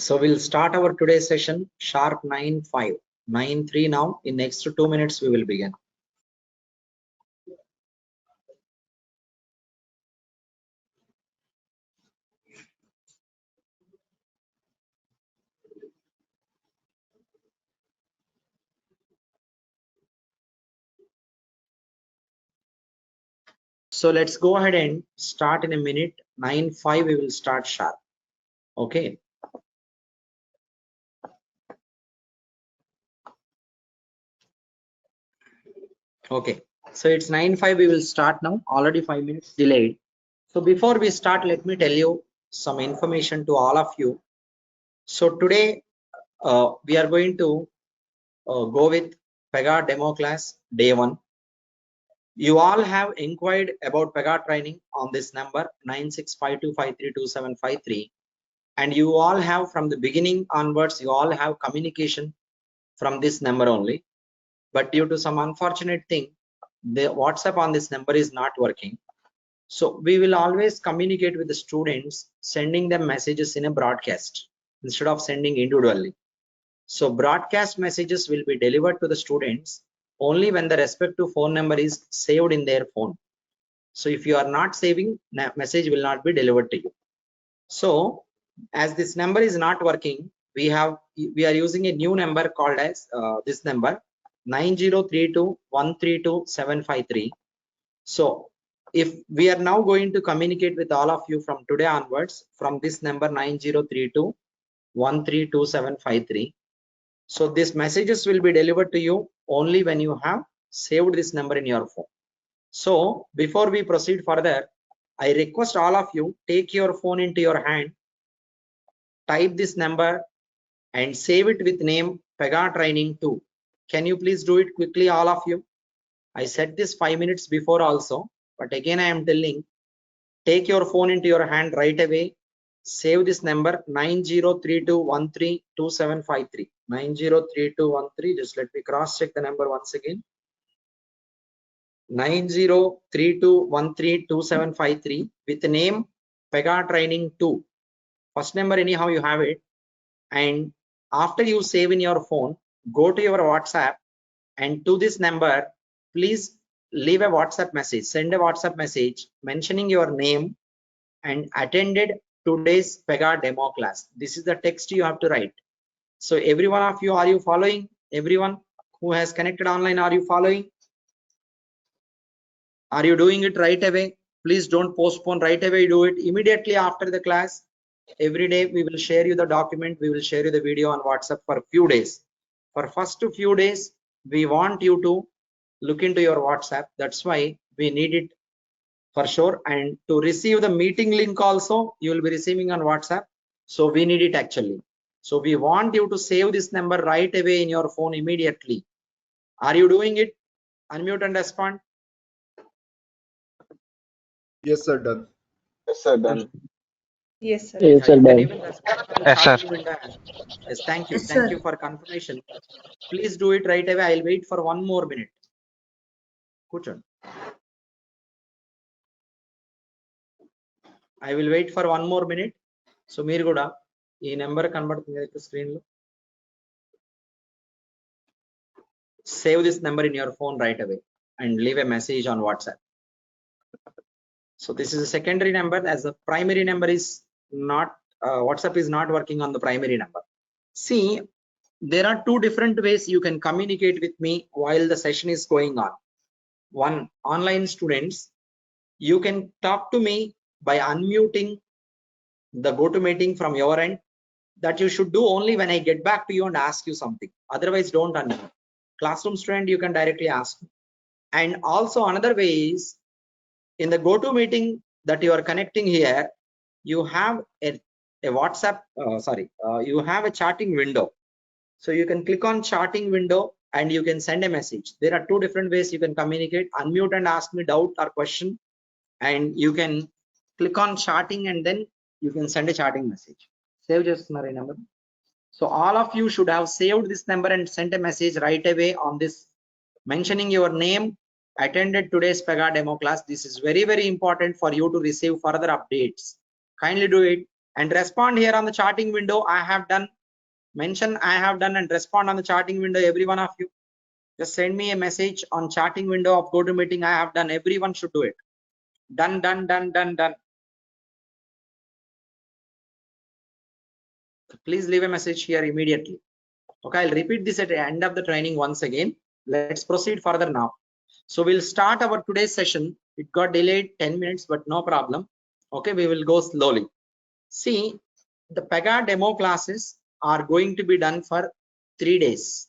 So we'll start our today's session sharp 9:05, 9:03 now. In next 2 minutes we will begin. So let's go ahead and start in a minute. 9:05 we will start sharp. Okay. Okay. So it's 9:05 we will start now. Already 5 minutes delayed. So before we start, let me tell you some information to all of you. So today we are going to go with Pega Demo class day 1. You all have inquired about Pega training on this number 9652532753, and you all have from the beginning onwards, you all have communication from this number only. But due to some unfortunate thing, the WhatsApp on this number is not working. So we will always communicate with the students, sending them messages in a broadcast instead of sending individually. So broadcast messages will be delivered to the students only when the respective phone number is saved in their phone. So if you are not saving, message will not be delivered to you. So as this number is not working, we are using a new number called as this number 9032132753. So if we are now going to communicate with all of you from today onwards from this number 9032132753. So these messages will be delivered to you only when you have saved this number in your phone. So before we proceed further, I request all of you, take your phone into your hand, type this number and save it with name Pega Training 2. Can you please do it quickly, all of you? I said this 5 minutes before also, but again I am telling, take your phone into your hand right away. Save this number 9032132753. 903213. Just let me cross check the number once again. 9032132753 with the name Pega Training 2. First number anyhow you have it, and after you save in your phone, go to your WhatsApp, and to this number please leave a WhatsApp message, send a WhatsApp message mentioning your name and attended today's Pega demo class. This is the text you have to write. So every one of you, are you following? Everyone who has connected online, are you following? Are you doing it right away? Please don't postpone, right away do it immediately after the class. Every day we will share you the document, we will share you the video on WhatsApp for a few days. For first few days we want you to look into your WhatsApp. That's why we need it for sure. And to receive the meeting link also you will be receiving on WhatsApp. So we need it actually. So we want you to save this number right away in your phone immediately. Are you doing it? Unmute and respond. Yes, sir, done. Yes, sir, done. Yes, sir. Yes, sir, done. Yes, sir. Yes, thank you. Yes, Thank sir. you for confirmation. Please do it right away. I'll wait for 1 more minute. Kuchon. I will wait for 1 more minute. So మీరు కూడా ఈ number కనబడుతుంది కదా screen లో. Save this number in your phone right away and leave a message on WhatsApp. So this is a secondary number, as the primary number is not WhatsApp is not working on the primary number. See, there are 2 different ways you can communicate with me while the session is going on. One, online students, you can talk to me by unmuting the GoToMeeting from your end. That you should do only when I get back to you and ask you something. Otherwise don't unmute. Classroom student, you can directly ask me. And also another way is, in the GoToMeeting that you are connecting here, you have a WhatsApp, you have a chatting window. So you can click on chatting window and you can send a message. There are 2 different ways you can communicate. Unmute and ask me doubt or question, and you can click on chatting and then you can send a chatting message. Save just my number. So all of you should have saved this number and sent a message right away on this, mentioning your name, attended today's Pega demo class. This is very, very important for you to receive further updates. Kindly do it and respond here on the charting window. I have done, mention I have done and respond on the charting window, every one of you. Just send me a message on charting window of GoToMeeting. I have done. Everyone should do it. Done, done, done, done, done. Please leave a message here immediately. Okay, I'll repeat this at the end of the training once again. Let's proceed further now. So we'll start our today's session. It got delayed 10 minutes, but no problem. Okay, we will go slowly. See, the Pega demo classes are going to be done for 3 days.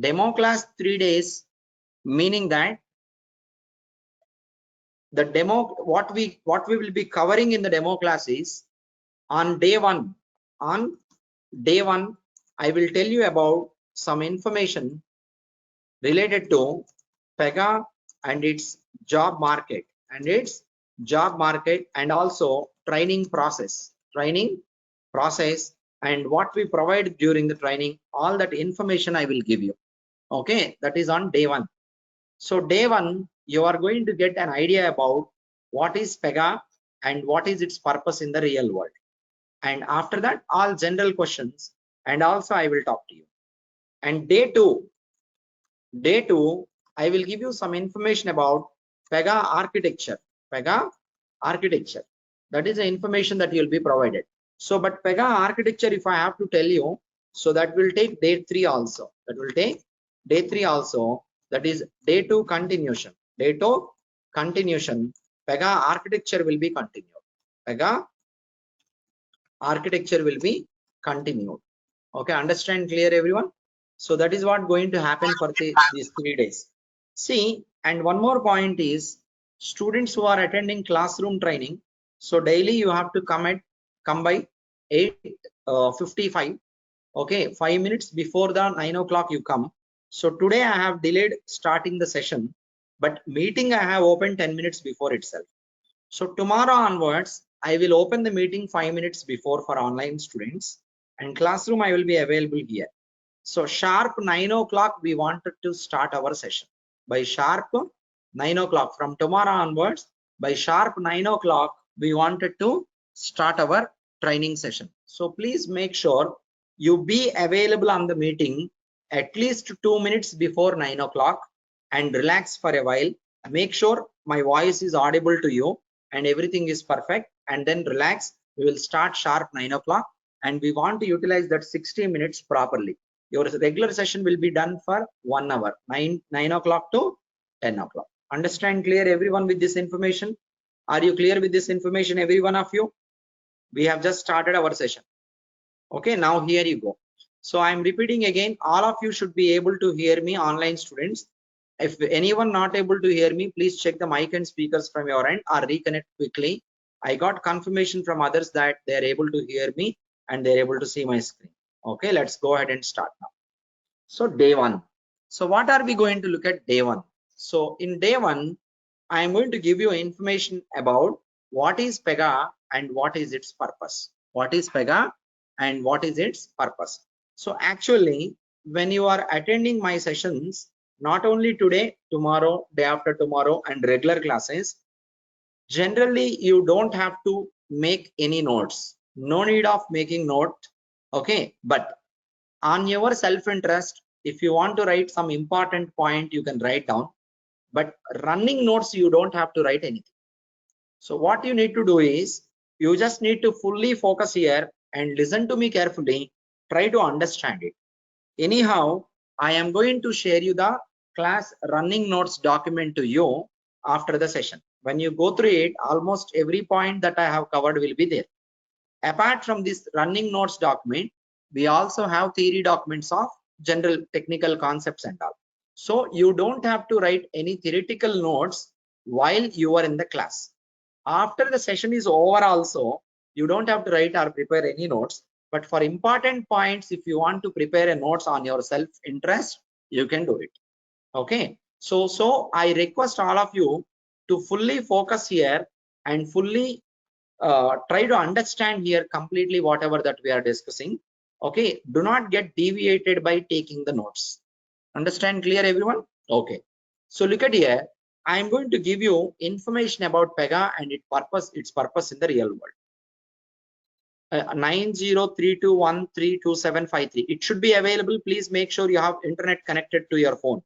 Demo class 3 days, meaning that the demo, what we will be covering in the demo class is on day one. On day one, I will tell you about some information related to Pega and its job market and also training process and what we provide during the training. All that information I will give you. Okay, that is on day one. So day one, you are going to get an idea about what is Pega and what is its purpose in the real world. And after that, all general questions, and also I will talk to you. And day two, I will give you some information about Pega architecture. That is the information that you will be provided. So, but Pega architecture, if I have to tell you, so that will take day three also. That is day two continuation. Pega architecture will be continued. Okay, understand clear everyone? So that is what going to happen for these 3 days. See, and one more point is students who are attending classroom training. So daily you have to come by 8:55. Okay, 5 minutes before the 9 o'clock you come. So today I have delayed starting the session, but meeting I have opened 10 minutes before itself. So tomorrow onwards, I will open the meeting 5 minutes before for online students, and classroom I will be available here. So sharp 9 o'clock, we wanted to start our session. By sharp 9 o'clock from tomorrow onwards, by sharp 9 o'clock, we wanted to start our training session. So please make sure you be available on the meeting at least 2 minutes before 9 o'clock and relax for a while. Make sure my voice is audible to you and everything is perfect, and then relax. We will start sharp 9 o'clock, and we want to utilize that 60 minutes properly. Your regular session will be done for 1 hour, 9 o'clock to 10 o'clock. Understand clear everyone with this information? Are you clear with this information, every one of you? We have just started our session. Okay, now here you go. So I'm repeating again, all of you should be able to hear me, online students. If anyone not able to hear me, please check the mic and speakers from your end or reconnect quickly. I got confirmation from others that they're able to hear me and they're able to see my screen. Okay, let's go ahead and start now. So day one. So what are we going to look at day one? So in day one, I am going to give you information about what is Pega and what is its purpose. So actually, when you are attending my sessions, not only today, tomorrow, day after tomorrow, and regular classes, generally you don't have to make any notes. No need of making note. Okay, but on your self-interest, if you want to write some important point, you can write down. But running notes, you don't have to write anything. So what you need to do is, you just need to fully focus here and listen to me carefully. Try to understand it. Anyhow, I am going to share you the class running notes document to you after the session. When you go through it, almost every point that I have covered will be there. Apart from this running notes document, we also have theory documents of general technical concepts and all. So you don't have to write any theoretical notes while you are in the class. After the session is over also, you don't have to write or prepare any notes. But for important points, if you want to prepare a notes on your self-interest, you can do it. Okay. So I request all of you to fully focus here and fully try to understand here completely whatever that we are discussing. Okay. Do not get deviated by taking the notes. Understand clear everyone? Okay. So look at here. I am going to give you information about Pega and its purpose in the real world. 9032132753. It should be available. Please make sure you have internet connected to your phone.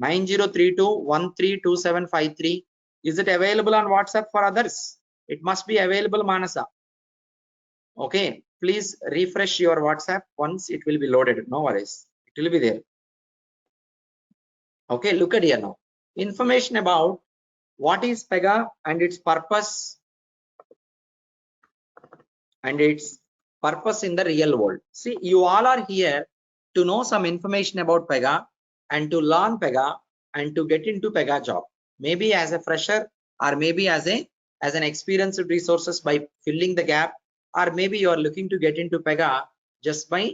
9032132753. Is it available on WhatsApp for others? It must be available, Manasa. Okay, please refresh your WhatsApp once it will be loaded. No worries, it will be there. Okay, look at here now. Information about what is Pega and its purpose in the real world. See, you all are here to know some information about Pega and to learn Pega and to get into Pega job. Maybe as a fresher or maybe as an experienced resources by filling the gap, or maybe you are looking to get into Pega just by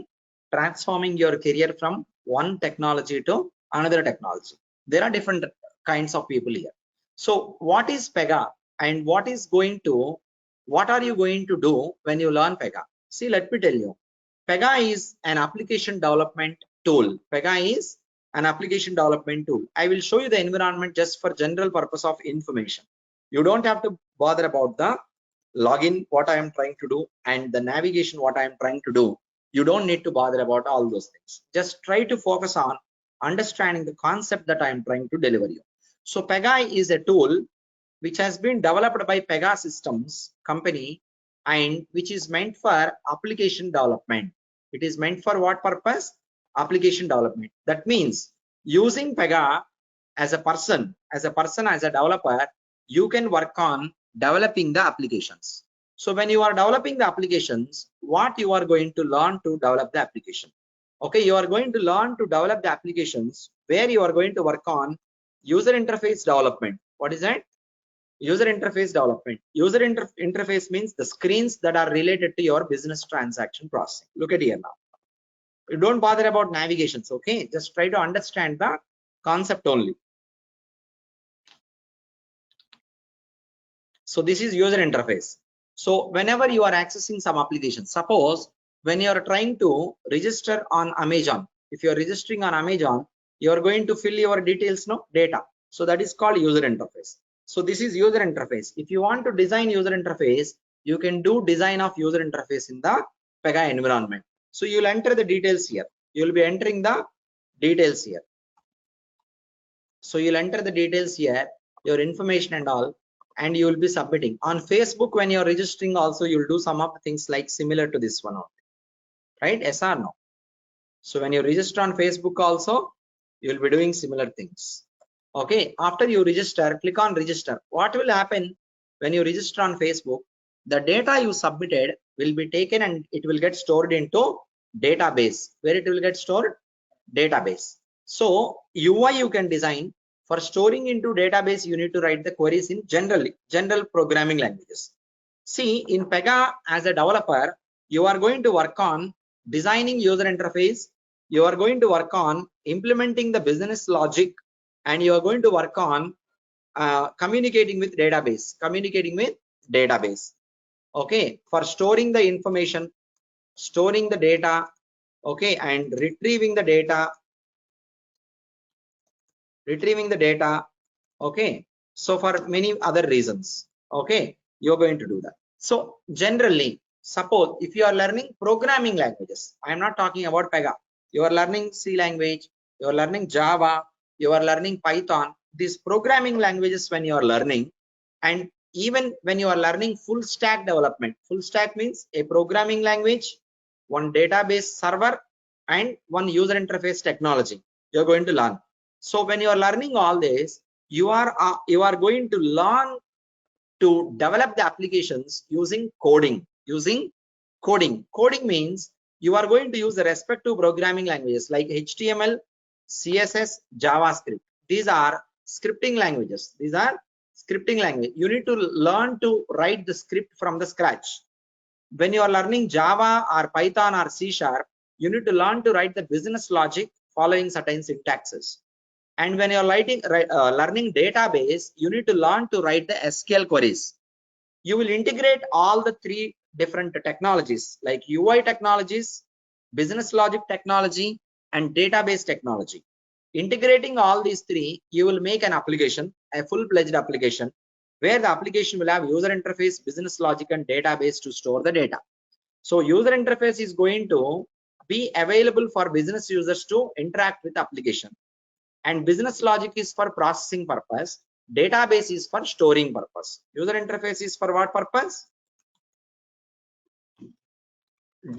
transforming your career from one technology to another technology. There are different kinds of people here. So what is Pega and what are you going to do when you learn Pega? See, let me tell you. Pega is an application development tool. Pega is an application development tool. I will show you the environment just for general purpose of information. You don't have to bother about the login, what I am trying to do, and the navigation, what I am trying to do. You don't need to bother about all those things. Just try to focus on understanding the concept that I am trying to deliver you. So Pega is a tool which has been developed by Pega Systems company and which is meant for application development. It is meant for what purpose? Application development. That means using Pega as a person, as a developer, you can work on developing the applications. So when you are developing the applications, what you are going to learn to develop the application? Okay, you are going to learn to develop the applications where you are going to work on user interface development. What is that? User interface development. User interface means the screens that are related to your business transaction processing. Look at here now. You don't bother about navigations, okay? Just try to understand the concept only. So this is user interface. So whenever you are accessing some application, suppose when you are trying to register on Amazon, if you are registering on Amazon, you are going to fill your details, no data. So that is called user interface. So this is user interface. If you want to design user interface, you can do design of user interface in the Pega environment. So you'll enter the details here. You'll be entering the details here. So you'll enter the details here, your information and all, and you will be submitting. On Facebook, when you're registering also, you'll do some of the things like similar to this one, right? Yes or no? So when you register on Facebook also, you'll be doing similar things. Okay, after you register, click on register. What will happen when you register on Facebook? The data you submitted will be taken and it will get stored into database. Where it will get stored? Database. So UI you can design. For storing into database, you need to write the queries in general programming languages. See, in Pega as a developer, you are going to work on designing user interface. You are going to work on implementing the business logic, and you are going to work on communicating with database. Okay, for storing the information, storing the data, okay, and retrieving the data. Okay, so for many other reasons, okay, you're going to do that. So generally, suppose if you are learning programming languages, I am not talking about Pega, you are learning C language, you are learning Java, you are learning Python, these programming languages when you are learning, and even when you are learning full stack development. Full stack means a programming language, one database server, and one user interface technology you're going to learn. So when you are learning all this, you are going to learn to develop the applications using coding. Coding means you are going to use the respective programming languages like HTML, CSS, JavaScript. These are scripting languages. You need to learn to write the script from the scratch. When you are learning Java or Python or C#, you need to learn to write the business logic following certain syntaxes. And when you're learning database, you need to learn to write the SQL queries. You will integrate all the three different technologies like UI technologies, business logic technology, and database technology. Integrating all these three, you will make an application, a full-fledged application, where the application will have user interface, business logic, and database to store the data. So user interface is going to be available for business users to interact with application, and business logic is for processing purpose. Database is for storing purpose. User interface is for what purpose?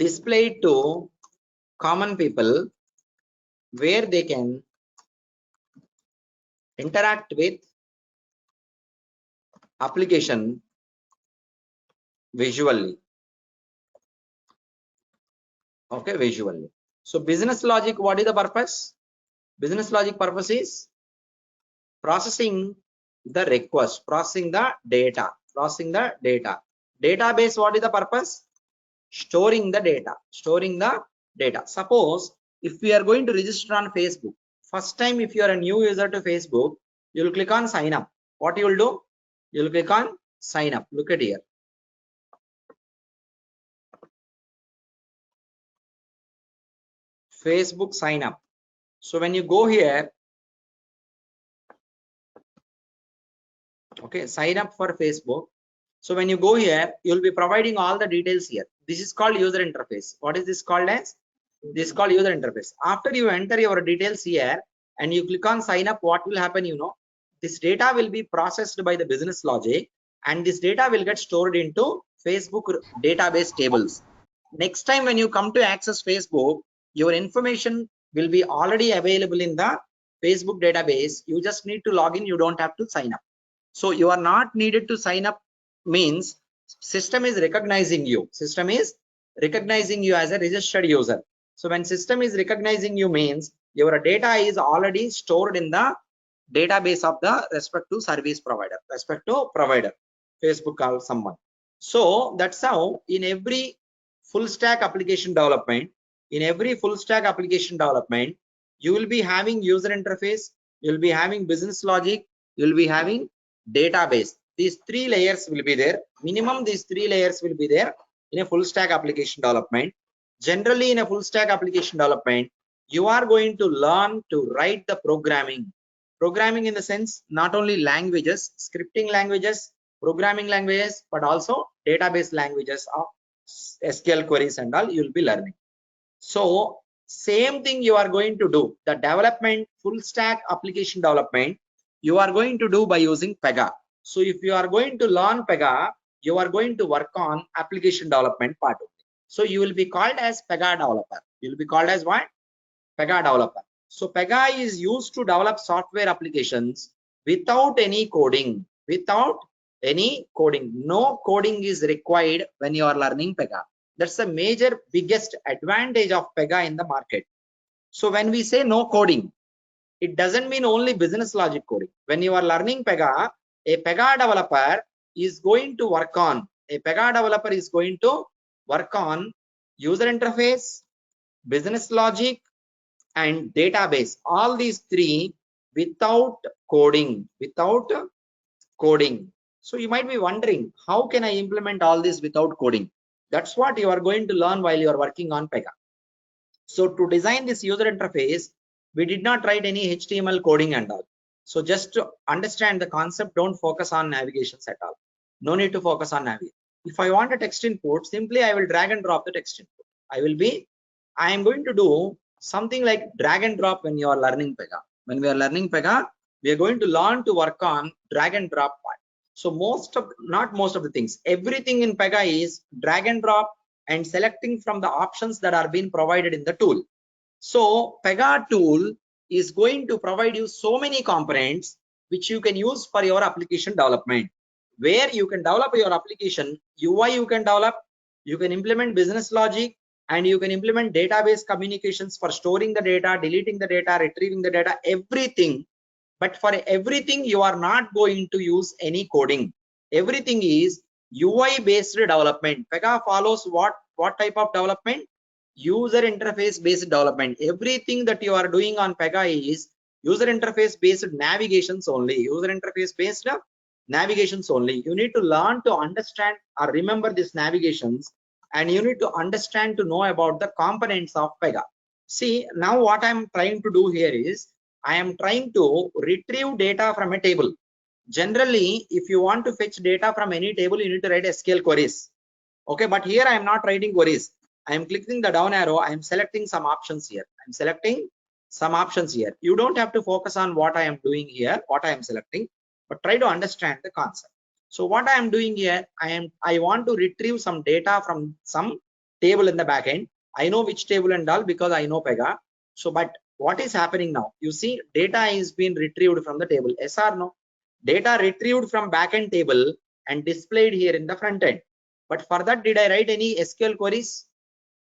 Display to common people where they can interact with application visually. Okay, visually. So business logic, what is the purpose? Business logic purpose is processing the request, processing the data, processing the data. Database, what is the purpose? Storing the data, storing the data. Suppose if we are going to register on Facebook, first time if you are a new user to Facebook, you will click on sign up. What you will do? You will click on sign up. Look at here. Facebook sign up. So when you go here, okay, sign up for Facebook. So when you go here, you will be providing all the details here. This is called user interface. What is this called as? This is called user interface. After you enter your details here and you click on sign up, what will happen? You know, this data will be processed by the business logic, and this data will get stored into Facebook database tables. Next time when you come to access Facebook, your information will be already available in the Facebook database. You just need to log in. You don't have to sign up. So you are not needed to sign up, means system is recognizing you. System is recognizing you as a registered user. So when system is recognizing you means your data is already stored in the database of the respective service provider, Facebook call someone. So that's how in every full stack application development, you will be having user interface, you will be having business logic, you will be having database. These three layers will be there. Minimum these three layers will be there in a full stack application development. Generally in a full stack application development, you are going to learn to write the programming in the sense not only languages, scripting languages, programming languages, but also database languages of SQL queries and all you will be learning. So same thing you are going to do, the development, full stack application development, you are going to do by using Pega. So if you are going to learn Pega, you are going to work on application development part of it. So you will be called as Pega developer. You will be called as what? Pega developer. So Pega is used to develop software applications without any coding. No coding is required when you are learning Pega. That's the major biggest advantage of Pega in the market. So when we say no coding, it doesn't mean only business logic coding. When you are learning Pega, a Pega developer is going to work on user interface, business logic, and database. All these three without coding. So you might be wondering, how can I implement all this without coding? That's what you are going to learn while you are working on Pega. So to design this user interface, we did not write any HTML coding and all. So just to understand the concept, don't focus on navigations at all. No need to focus on navigation. If I want a text input, simply I will drag and drop the text input. I am going to do something like drag and drop when you are learning Pega. When we are learning Pega, we are going to learn to work on drag and drop part. So not most of the things, everything in Pega is drag and drop and selecting from the options that are being provided in the tool. So Pega tool is going to provide you so many components which you can use for your application development, where you can develop your application UI, you can develop, you can implement business logic, and you can implement database communications for storing the data, deleting the data, retrieving the data, everything. But for everything, you are not going to use any coding. Everything is UI based development. Pega follows what type of development? User interface based development. Everything that you are doing on Pega is user interface based navigations only. You need to learn to understand or remember these navigations, and you need to understand to know about the components of Pega. See, now what I'm trying to do here is I am trying to retrieve data from a table. Generally, if you want to fetch data from any table, you need to write SQL queries. Okay, but here I am not writing queries. I am clicking the down arrow. I am selecting some options here. I'm selecting some options here. You don't have to focus on what I am doing here, what I am selecting, but try to understand the concept. So what I am doing here, I want to retrieve some data from some table in the backend. I know which table and all because I know Pega. So, but what is happening now? You see, data is being retrieved from the table. Yes or no? Data retrieved from backend table and displayed here in the front end. But for that, did I write any SQL queries?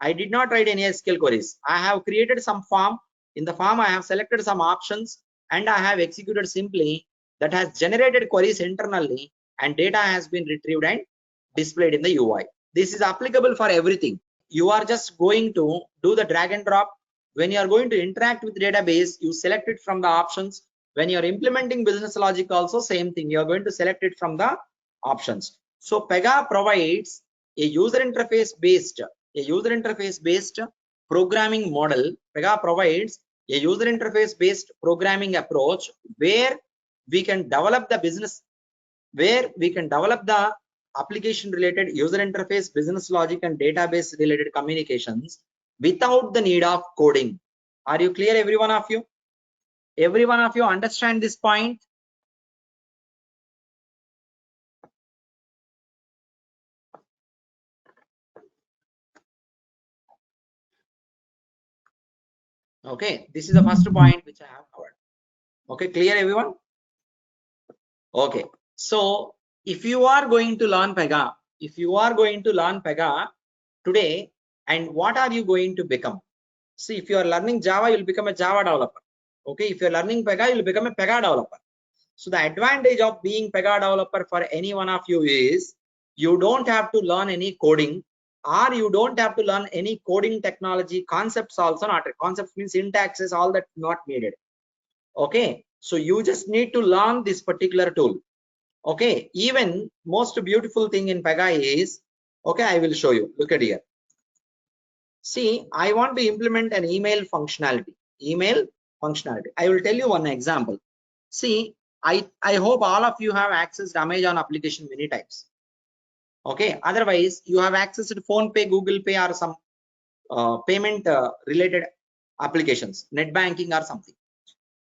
I did not write any SQL queries. I have created some form. In the form, I have selected some options and I have executed simply that has generated queries internally and data has been retrieved and displayed in the UI. This is applicable for everything. You are just going to do the drag and drop. When you are going to interact with database, you select it from the options. When you are implementing business logic also same thing. You are going to select it from the options. So Pega provides a user interface based programming model. Pega provides a user interface based programming approach where we can develop the application related user interface, business logic and database related communications without the need of coding. Are you clear, every one of you? Every one of you understand this point? Okay, this is the first point which I have covered. Okay, clear everyone? Okay, so if you are going to learn Pega, today, and what are you going to become? See, if you are learning Java, you'll become a Java developer. Okay, if you're learning Pega, you'll become a Pega developer. So the advantage of being Pega developer for any one of you is you don't have to learn any coding, or you don't have to learn any coding technology concepts also. Not concepts means syntaxes, all that not needed. Okay, so you just need to learn this particular tool. Okay, even most beautiful thing in Pega is, okay, I will show you. Look at here. See, I want to implement an email functionality. I will tell you one example. See, I hope all of you have accessed Amazon application many times. Okay, otherwise you have accessed phone pay, Google Pay, or some payment related applications, net banking or something.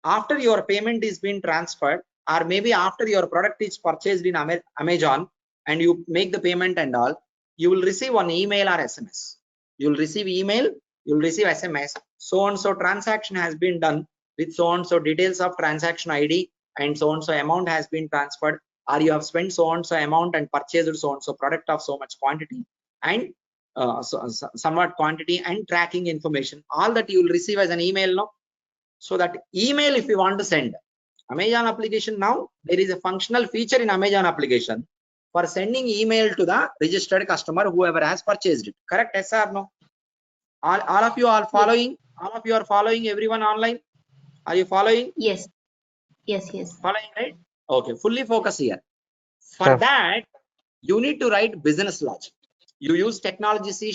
After your payment is being transferred, or maybe after your product is purchased in Amazon and you make the payment and all, you will receive one email or SMS. You will receive email, you will receive SMS. So and so transaction has been done with so and so details of transaction ID, and so and so amount has been transferred, or you have spent so and so amount and purchased so and so product of so much quantity, and somewhat quantity and tracking information. All that you will receive as an email now. So that email, if you want to send Amazon application, now there is a functional feature in Amazon application for sending email to the registered customer, whoever has purchased it. Correct? Yes or no? All of you are following? All of you are following? Everyone online? Are you following? Yes. Following, right? Okay, fully focus here. For Sir. that, you need to write business logic. You use technology C#,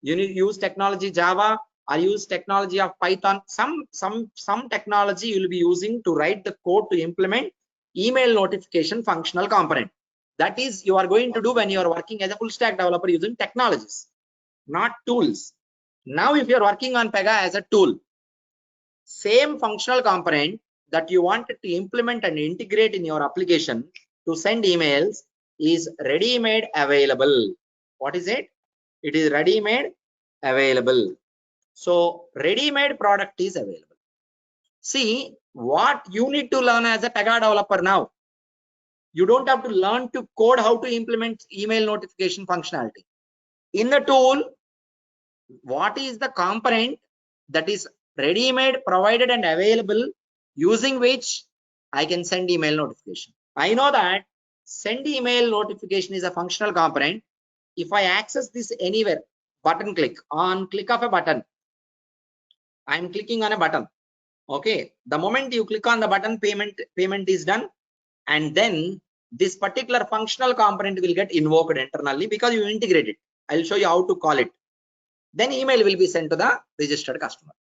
you need use technology Java, or use technology of Python. Some technology you will be using to write the code to implement email notification functional component. That is you are going to do when you are working as a full stack developer using technologies, not tools. Now if you are working on Pega as a tool, same functional component that you wanted to implement and integrate in your application to send emails is ready-made available. What is it? It is ready-made available. So ready-made product is available. See, what you need to learn as a Pega developer now. You don't have to learn to code how to implement email notification functionality. In the tool, what is the component that is ready-made, provided and available, using which I can send email notification. I know that send email notification is a functional component. If I access this anywhere, button click of a button, I'm clicking on a button. Okay, the moment you click on the button, payment is done, and then this particular functional component will get invoked internally because you integrate it. I'll show you how to call it. Then email will be sent to the registered customer.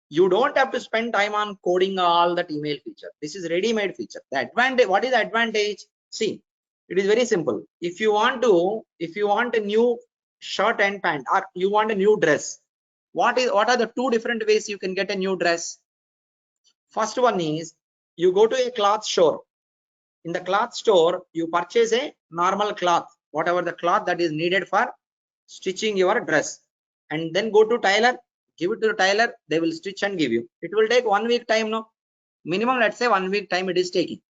You don't have to spend time on coding all that email feature. This is ready-made feature. The advantage, what is the advantage? See, it is very simple. If you want a new shirt and pant, or you want a new dress. What are the two different ways you can get a new dress? First one is you go to a cloth store. In the cloth store, you purchase a normal cloth, whatever the cloth that is needed for stitching your dress, and then go to tailor, give it to the tailor, they will stitch and give you. It will take 1 week time, no? Minimum, let's say 1 week time it is taking.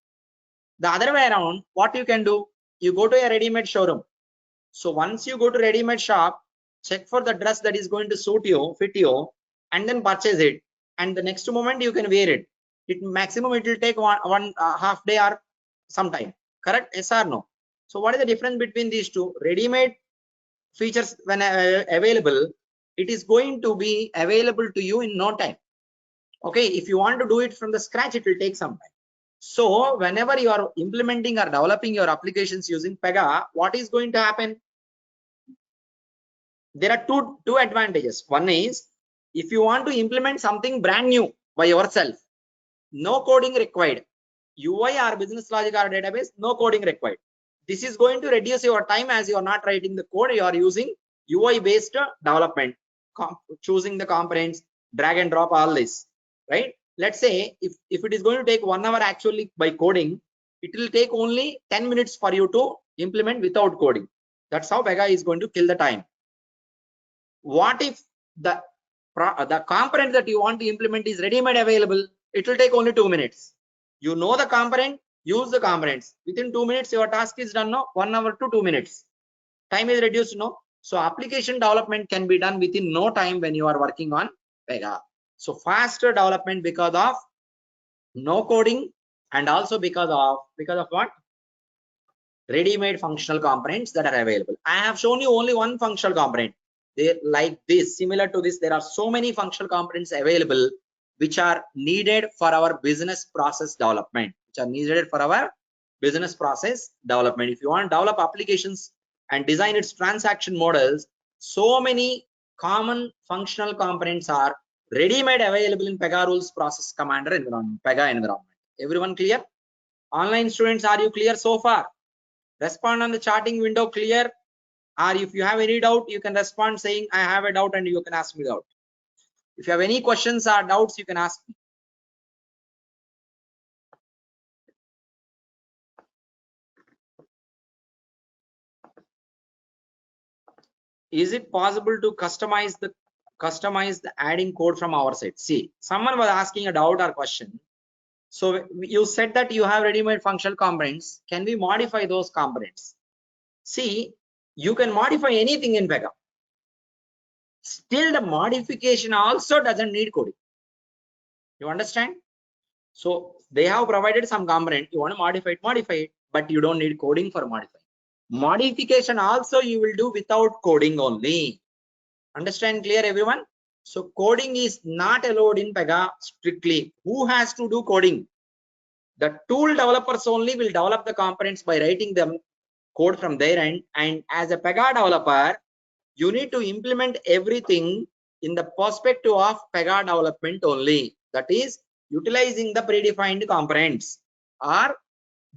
The other way around, what you can do, you go to a ready-made showroom. So once you go to ready-made shop, check for the dress that is going to suit you, fit you, and then purchase it. And the next moment you can wear it. It maximum it will take one half day or sometime. Correct? Yes or no? So what is the difference between these two? Ready-made features, when available, it is going to be available to you in no time. Okay, if you want to do it from the scratch, it will take some time. So whenever you are implementing or developing your applications using Pega, what is going to happen? There are two advantages. One is, if you want to implement something brand new by yourself, no coding required. UI or business logic or database, no coding required. This is going to reduce your time, as you are not writing the code, you are using UI based development, choosing the components, drag and drop, all this, right? Let's say if it is going to take 1 hour actually by coding, it will take only 10 minutes for you to implement without coding. That's how Pega is going to kill the time. What if the component that you want to implement is ready-made available? It will take only 2 minutes. You know the component, use the components. Within 2 minutes, your task is done. No, 1 hour to 2 minutes. Time is reduced. No, so application development can be done within no time when you are working on Pega. So faster development because of no coding, and also because of what? Ready-made functional components that are available. I have shown you only one functional component. They like this, similar to this, there are so many functional components available which are needed for our business process development, If you want to develop applications and design its transaction models, so many common functional components are ready-made available in Pega rules process commander environment, Pega environment. Everyone clear? Online students, are you clear so far? Respond on the charting window, clear? Or if you have any doubt, you can respond saying I have a doubt, and you can ask me doubt. If you have any questions or doubts, you can ask me. Is it possible to customize the adding code from our side? See, someone was asking a doubt or question. So you said that you have ready-made functional components. Can we modify those components? See, you can modify anything in Pega. Still, the modification also doesn't need coding. You understand? So they have provided some component. You want to modify it, but you don't need coding for modifying. Modification also you will do without coding only. Understand clear, everyone? So coding is not allowed in Pega strictly. Who has to do coding? The tool developers only will develop the components by writing them code from their end. And as a Pega developer, you need to implement everything in the perspective of Pega development only. That is, utilizing the predefined components, or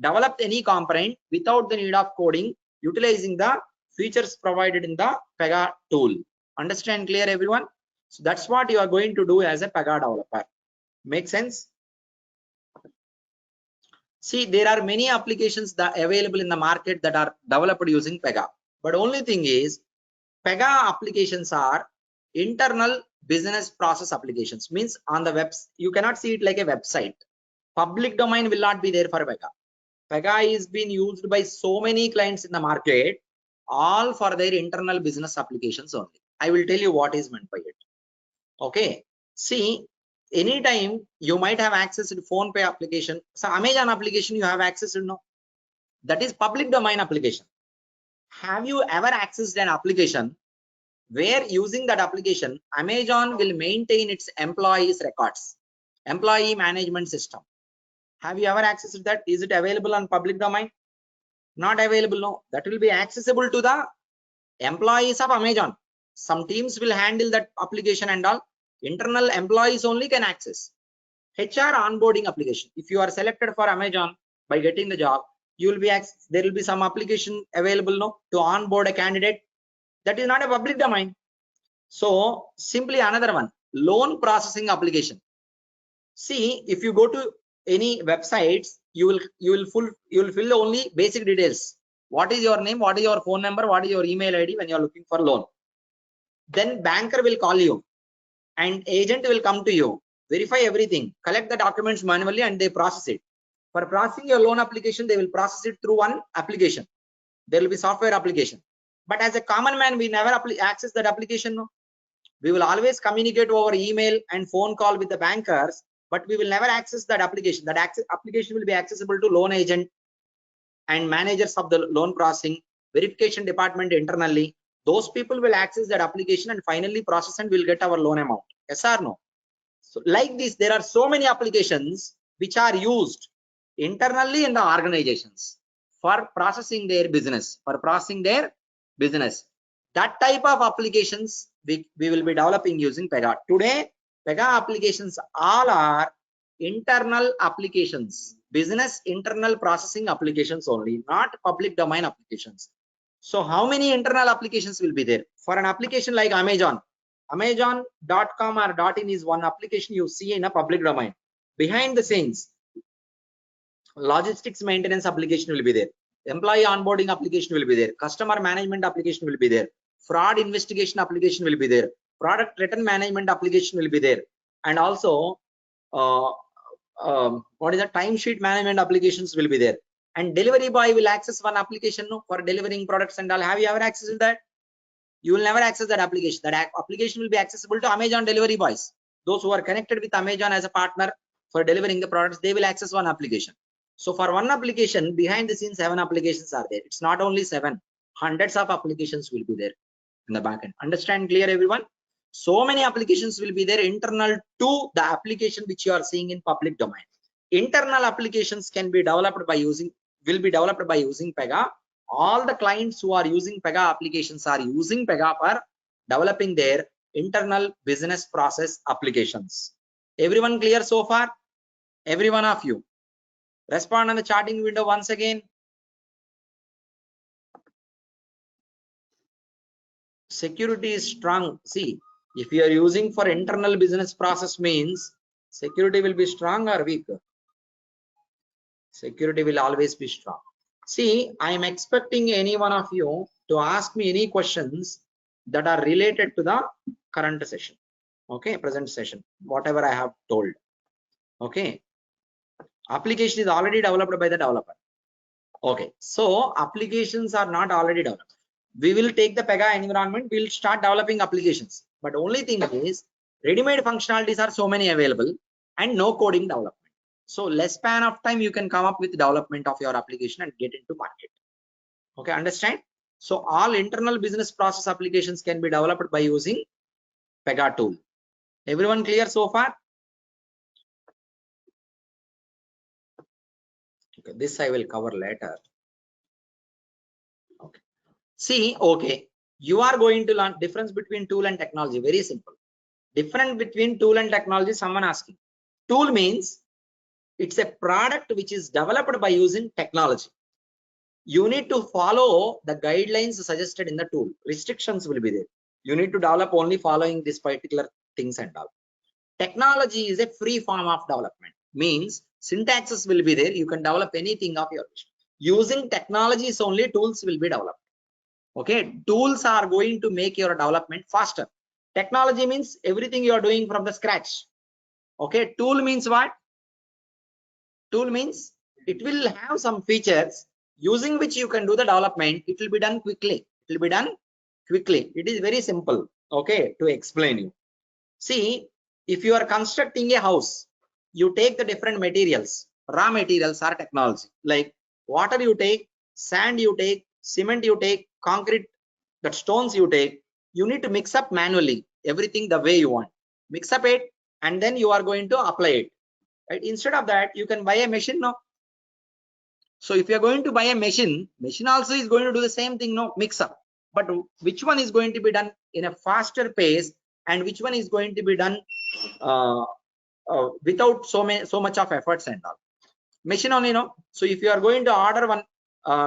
develop any component without the need of coding, utilizing the features provided in the Pega tool. Understand clear, everyone? So that's what you are going to do as a Pega developer. Make sense? See, there are many applications that are available in the market that are developed using Pega. But only thing is, Pega applications are internal business process applications. Means on the web, you cannot see it like a website. Public domain will not be there for Pega. Pega is being used by so many clients in the market, all for their internal business applications only. I will tell you what is meant by it. Okay. See, anytime you might have access to phone pay application. So Amazon application you have access to, no? That is public domain application. Have you ever accessed an application where using that application, Amazon will maintain its employees' records, employee management system? Have you ever accessed that? Is it available on public domain? Not available, no. That will be accessible to the employees of Amazon. Some teams will handle that application and all. Internal employees only can access. HR onboarding application. If you are selected for Amazon by getting the job, you will be there will be some application available, no, to onboard a candidate. That is not a public domain. So simply another one, loan processing application. See, if you go to any websites, you will fill only basic details. What is your name? What is your phone number? What is your email ID when you are looking for loan? Then banker will call you and agent will come to you, verify everything, collect the documents manually, and they process it. For processing your loan application, they will process it through one application. There will be software application. But as a common man, we never access that application. No? We will always communicate over email and phone call with the bankers, but we will never access that application. That application will be accessible to loan agent and managers of the loan processing, verification department internally. Those people will access that application and finally process and will get our loan amount. Yes or no? So like this, there are so many applications which are used internally in the organizations for processing their business, That type of applications we will be developing using Pega. Today, Pega applications all are internal applications, business internal processing applications only, not public domain applications. So how many internal applications will be there? For an application like Amazon.com or .in is one application you see in a public domain. Behind the scenes, logistics maintenance application will be there. Employee onboarding application will be there. Customer management application will be there. Fraud investigation application will be there. Product return management application will be there. And also, what is the timesheet management applications will be there. And delivery boy will access one application for delivering products and all. Have you ever accessed that? You will never access that application. That application will be accessible to Amazon delivery boys. Those who are connected with Amazon as a partner for delivering the products, they will access one application. So for one application, behind the scenes, 7 applications are there. It's not only 7, hundreds of applications will be there in the backend. Understand clear, everyone? So many applications will be there internal to the application which you are seeing in public domain. Internal applications can be developed by using, Pega. All the clients who are using Pega applications are using Pega for developing their internal business process applications. Everyone clear so far? Every one of you. Respond on the chatting window once again. Security is strong. See, if you are using for internal business process means security will be strong or weak? Security will always be strong. See, I am expecting any one of you to ask me any questions that are related to the current session. Okay, present session, whatever I have told. Okay, application is already developed by the developer. Okay, so applications are not already developed. We will take the Pega environment, we'll start developing applications. But only thing is, ready-made functionalities are so many available and no coding development. So less span of time you can come up with development of your application and get into market. Okay, understand? So all internal business process applications can be developed by using Pega tool. Everyone clear so far? Okay, this I will cover later. Okay. See, okay, you are going to learn difference between tool and technology. Very simple. Difference between tool and technology, someone asking. Tool means it's a product which is developed by using technology. You need to follow the guidelines suggested in the tool. Restrictions will be there. You need to develop only following this particular things and all. Technology is a free form of development. Means syntaxes will be there. You can develop anything of your wish. Using technologies only, tools will be developed. Okay, tools are going to make your development faster. Technology means everything you are doing from the scratch. Okay, tool means what? Tool means it will have some features using which you can do the development. It will be done quickly. It will be done quickly. It is very simple. Okay, to explain you. See, if you are constructing a house, you take the different materials. Raw materials are technology. Like water you take, sand you take, cement you take, concrete, that stones you take. You need to mix up manually everything the way you want. Mix up it and then you are going to apply it. Right? Instead of that, you can buy a machine now. So if you are going to buy a machine also is going to do the same thing, no, mix up. But which one is going to be done in a faster pace and which one is going to be done without so much of efforts and all? Machine only, no. So if you are going to order one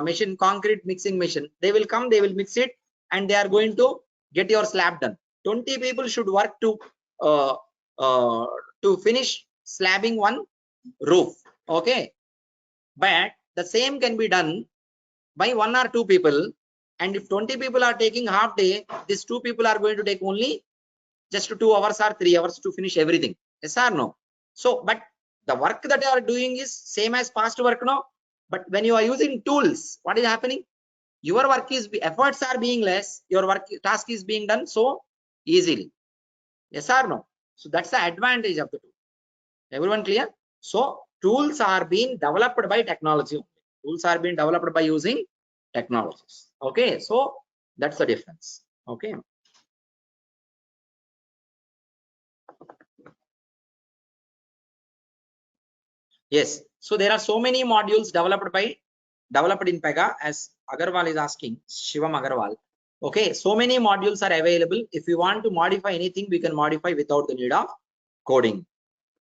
machine, concrete mixing machine, they will come, they will mix it and they are going to get your slab done. 20 people should work to finish slabbing one roof. Okay, but the same can be done by 1 or 2 people, and if 20 people are taking half day, these 2 people are going to take only just 2 hours or 3 hours to finish everything. Yes or no? So but the work that you are doing is same as past work now, but when you are using tools, what is happening? Your work is, efforts are being less, your work task is being done so easily. Yes or no? So that's the advantage of the tool. Everyone clear? So tools are being developed by technology. Tools are being developed by using technologies. Okay, so that's the difference. Okay. Yes. So there are so many modules developed in Pega, as Agarwal is asking, Shivam Agarwal. Okay, so many modules are available. If you want to modify anything, we can modify without the need of coding.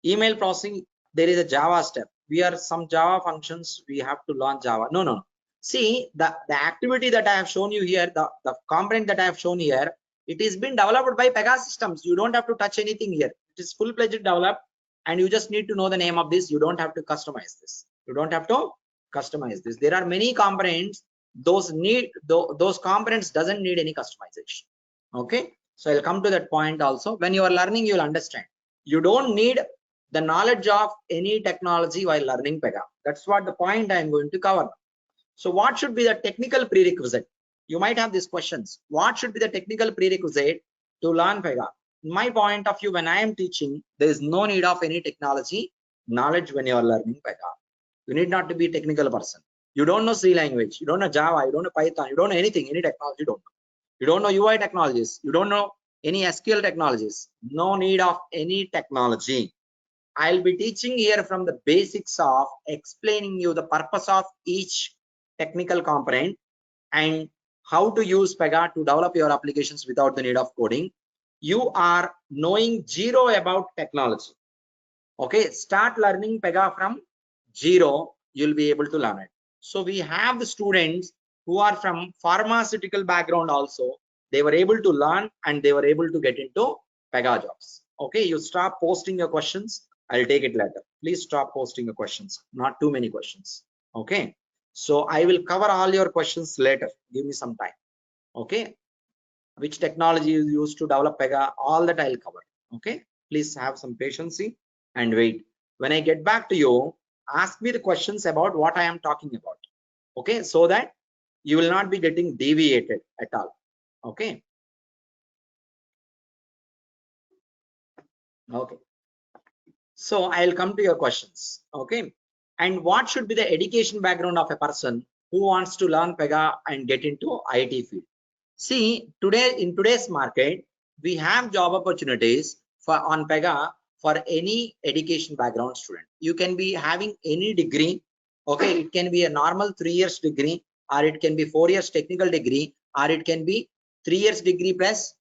Email processing, there is a Java step. We are some Java functions, we have to learn Java. No. See, the activity that I have shown you here, the component that I have shown here, it is been developed by Pega systems. You don't have to touch anything here. It is full-fledged developed, and you just need to know the name of this. You don't have to customize this. You don't have to customize this. There are many components. Those components doesn't need any customization. Okay, so I'll come to that point also. When you are learning, you will understand. You don't need the knowledge of any technology while learning Pega. That's what the point I am going to cover. So what should be the technical prerequisite? You might have these questions. What should be the technical prerequisite to learn Pega? In my point of view, when I am teaching, there is no need of any technology knowledge when you are learning Pega. You need not to be a technical person. You don't know C language, you don't know Java, you don't know Python, you don't know anything, any technology, you don't know. You don't know UI technologies, you don't know any SQL technologies. No need of any technology. I'll be teaching here from the basics of explaining you the purpose of each technical component and how to use Pega to develop your applications without the need of coding. You are knowing zero about technology. Okay, start learning Pega from zero, you'll be able to learn it. So we have the students who are from pharmaceutical background also. They were able to learn and they were able to get into Pega jobs. Okay, you stop posting your questions. I'll take it later. Please stop posting your questions. Not too many questions. Okay, so I will cover all your questions later. Give me some time. Okay, which technology is used to develop Pega, all that I'll cover. Okay, please have some patience and wait. When I get back to you, ask me the questions about what I am talking about. Okay, so that you will not be getting deviated at all. Okay. Okay. So I'll come to your questions. Okay. And what should be the education background of a person who wants to learn Pega and get into IT field? See, today in today's market, we have job opportunities on Pega for any education background student. You can be having any degree. Okay, it can be a normal 3 years degree, or it can be 4 years technical degree, or it can be 3 years degree plus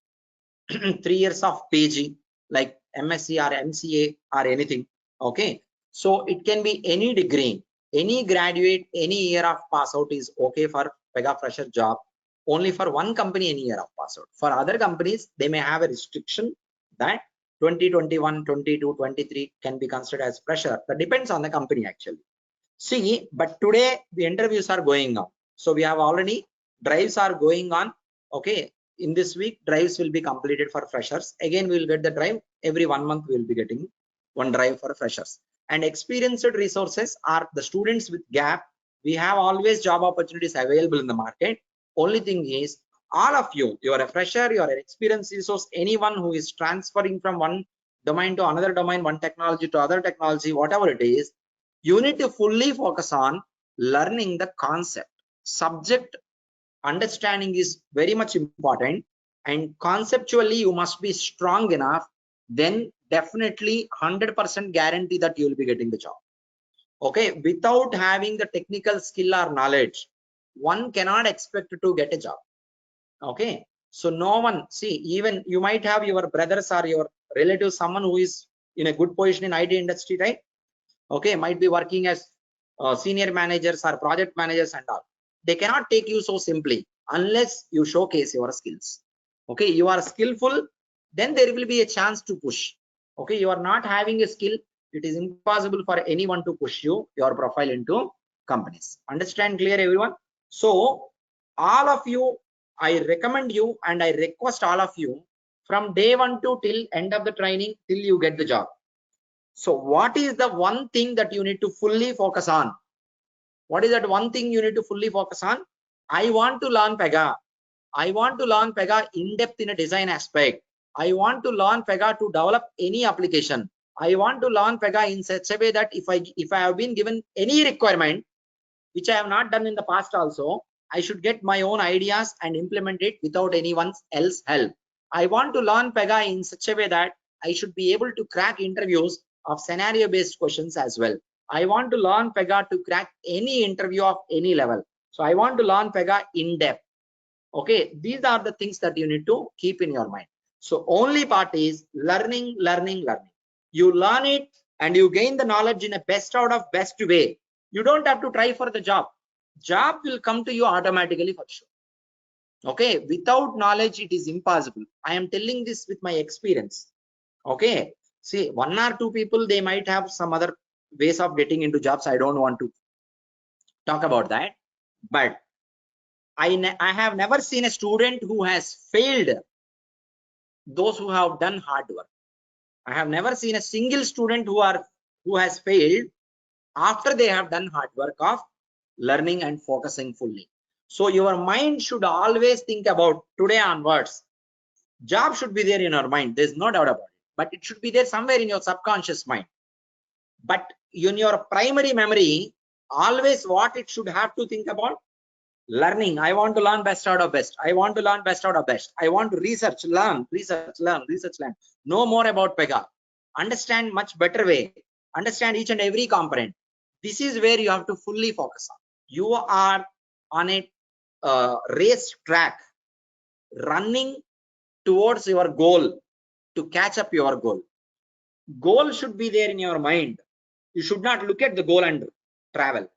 3 years of PG, like MSc or MCA or anything. Okay, so it can be any degree, any graduate, any year of pass out is okay for Pega fresher job. Only for one company any year of pass out. For other companies, they may have a restriction that 2021, 22, 23 can be considered as fresher. That depends on the company actually. See, but today the interviews are going on. So we have already drives are going on. Okay, in this week drives will be completed for freshers. Again, we will get the drive every 1 month. We will be getting one drive for freshers. And experienced resources are the students with gap. We have always job opportunities available in the market. Only thing is, all of you, you are a fresher, you are an experienced resource, anyone who is transferring from one domain to another domain, one technology to other technology, whatever it is, you need to fully focus on learning the concept. Subject understanding is very much important, and conceptually you must be strong enough. Then definitely 100% guarantee that you will be getting the job. Okay, without having the technical skill or knowledge, one cannot expect to get a job. Okay, so no one, see, even you might have your brothers or your relatives, someone who is in a good position in IT industry, right? Okay, might be working as senior managers or project managers and all. They cannot take you so simply. unless you showcase your skills. Okay, you are skillful, then there will be a chance to push. Okay, you are not having a skill, it is impossible for anyone to push your profile into companies. Understand clear, everyone? So all of you, I recommend you and I request all of you, from day 1 to till end of the training till you get the job. So what is the one thing that you need to fully focus on? What is that one thing you need to fully focus on? I want to learn Pega. I want to learn Pega in depth in a design aspect. I want to learn Pega to develop any application. I want to learn Pega in such a way that if I have been given any requirement, which I have not done in the past also, I should get my own ideas and implement it without anyone else's help. I want to learn Pega in such a way that I should be able to crack interviews of scenario based questions as well. I want to learn Pega to crack any interview of any level. So I want to learn Pega in depth. Okay, these are the things that you need to keep in your mind. So only part is learning. You learn it and you gain the knowledge in a best out of best way. You don't have to try for the job. Job will come to you automatically for sure. Okay, without knowledge it is impossible. I am telling this with my experience. Okay, see, 1 or 2 people, they might have some other ways of getting into jobs. I don't want to talk about that, but I have never seen a student who has failed those who have done hard work. I have never seen a single student who has failed after they have done hard work of learning and focusing fully. So your mind should always think about today onwards. Job should be there in your mind. There's no doubt about it, but it should be there somewhere in your subconscious mind. But in your primary memory, always what it should have to think about: learning. I want to learn best out of best. I want to learn best out of best. I want to research, learn. Know more about Pega. Understand much better way. Understand each and every component. This is where you have to fully focus on. You are on a race track, running towards your goal to catch up your goal. Goal should be there in your mind. You should not look at the goal and travel.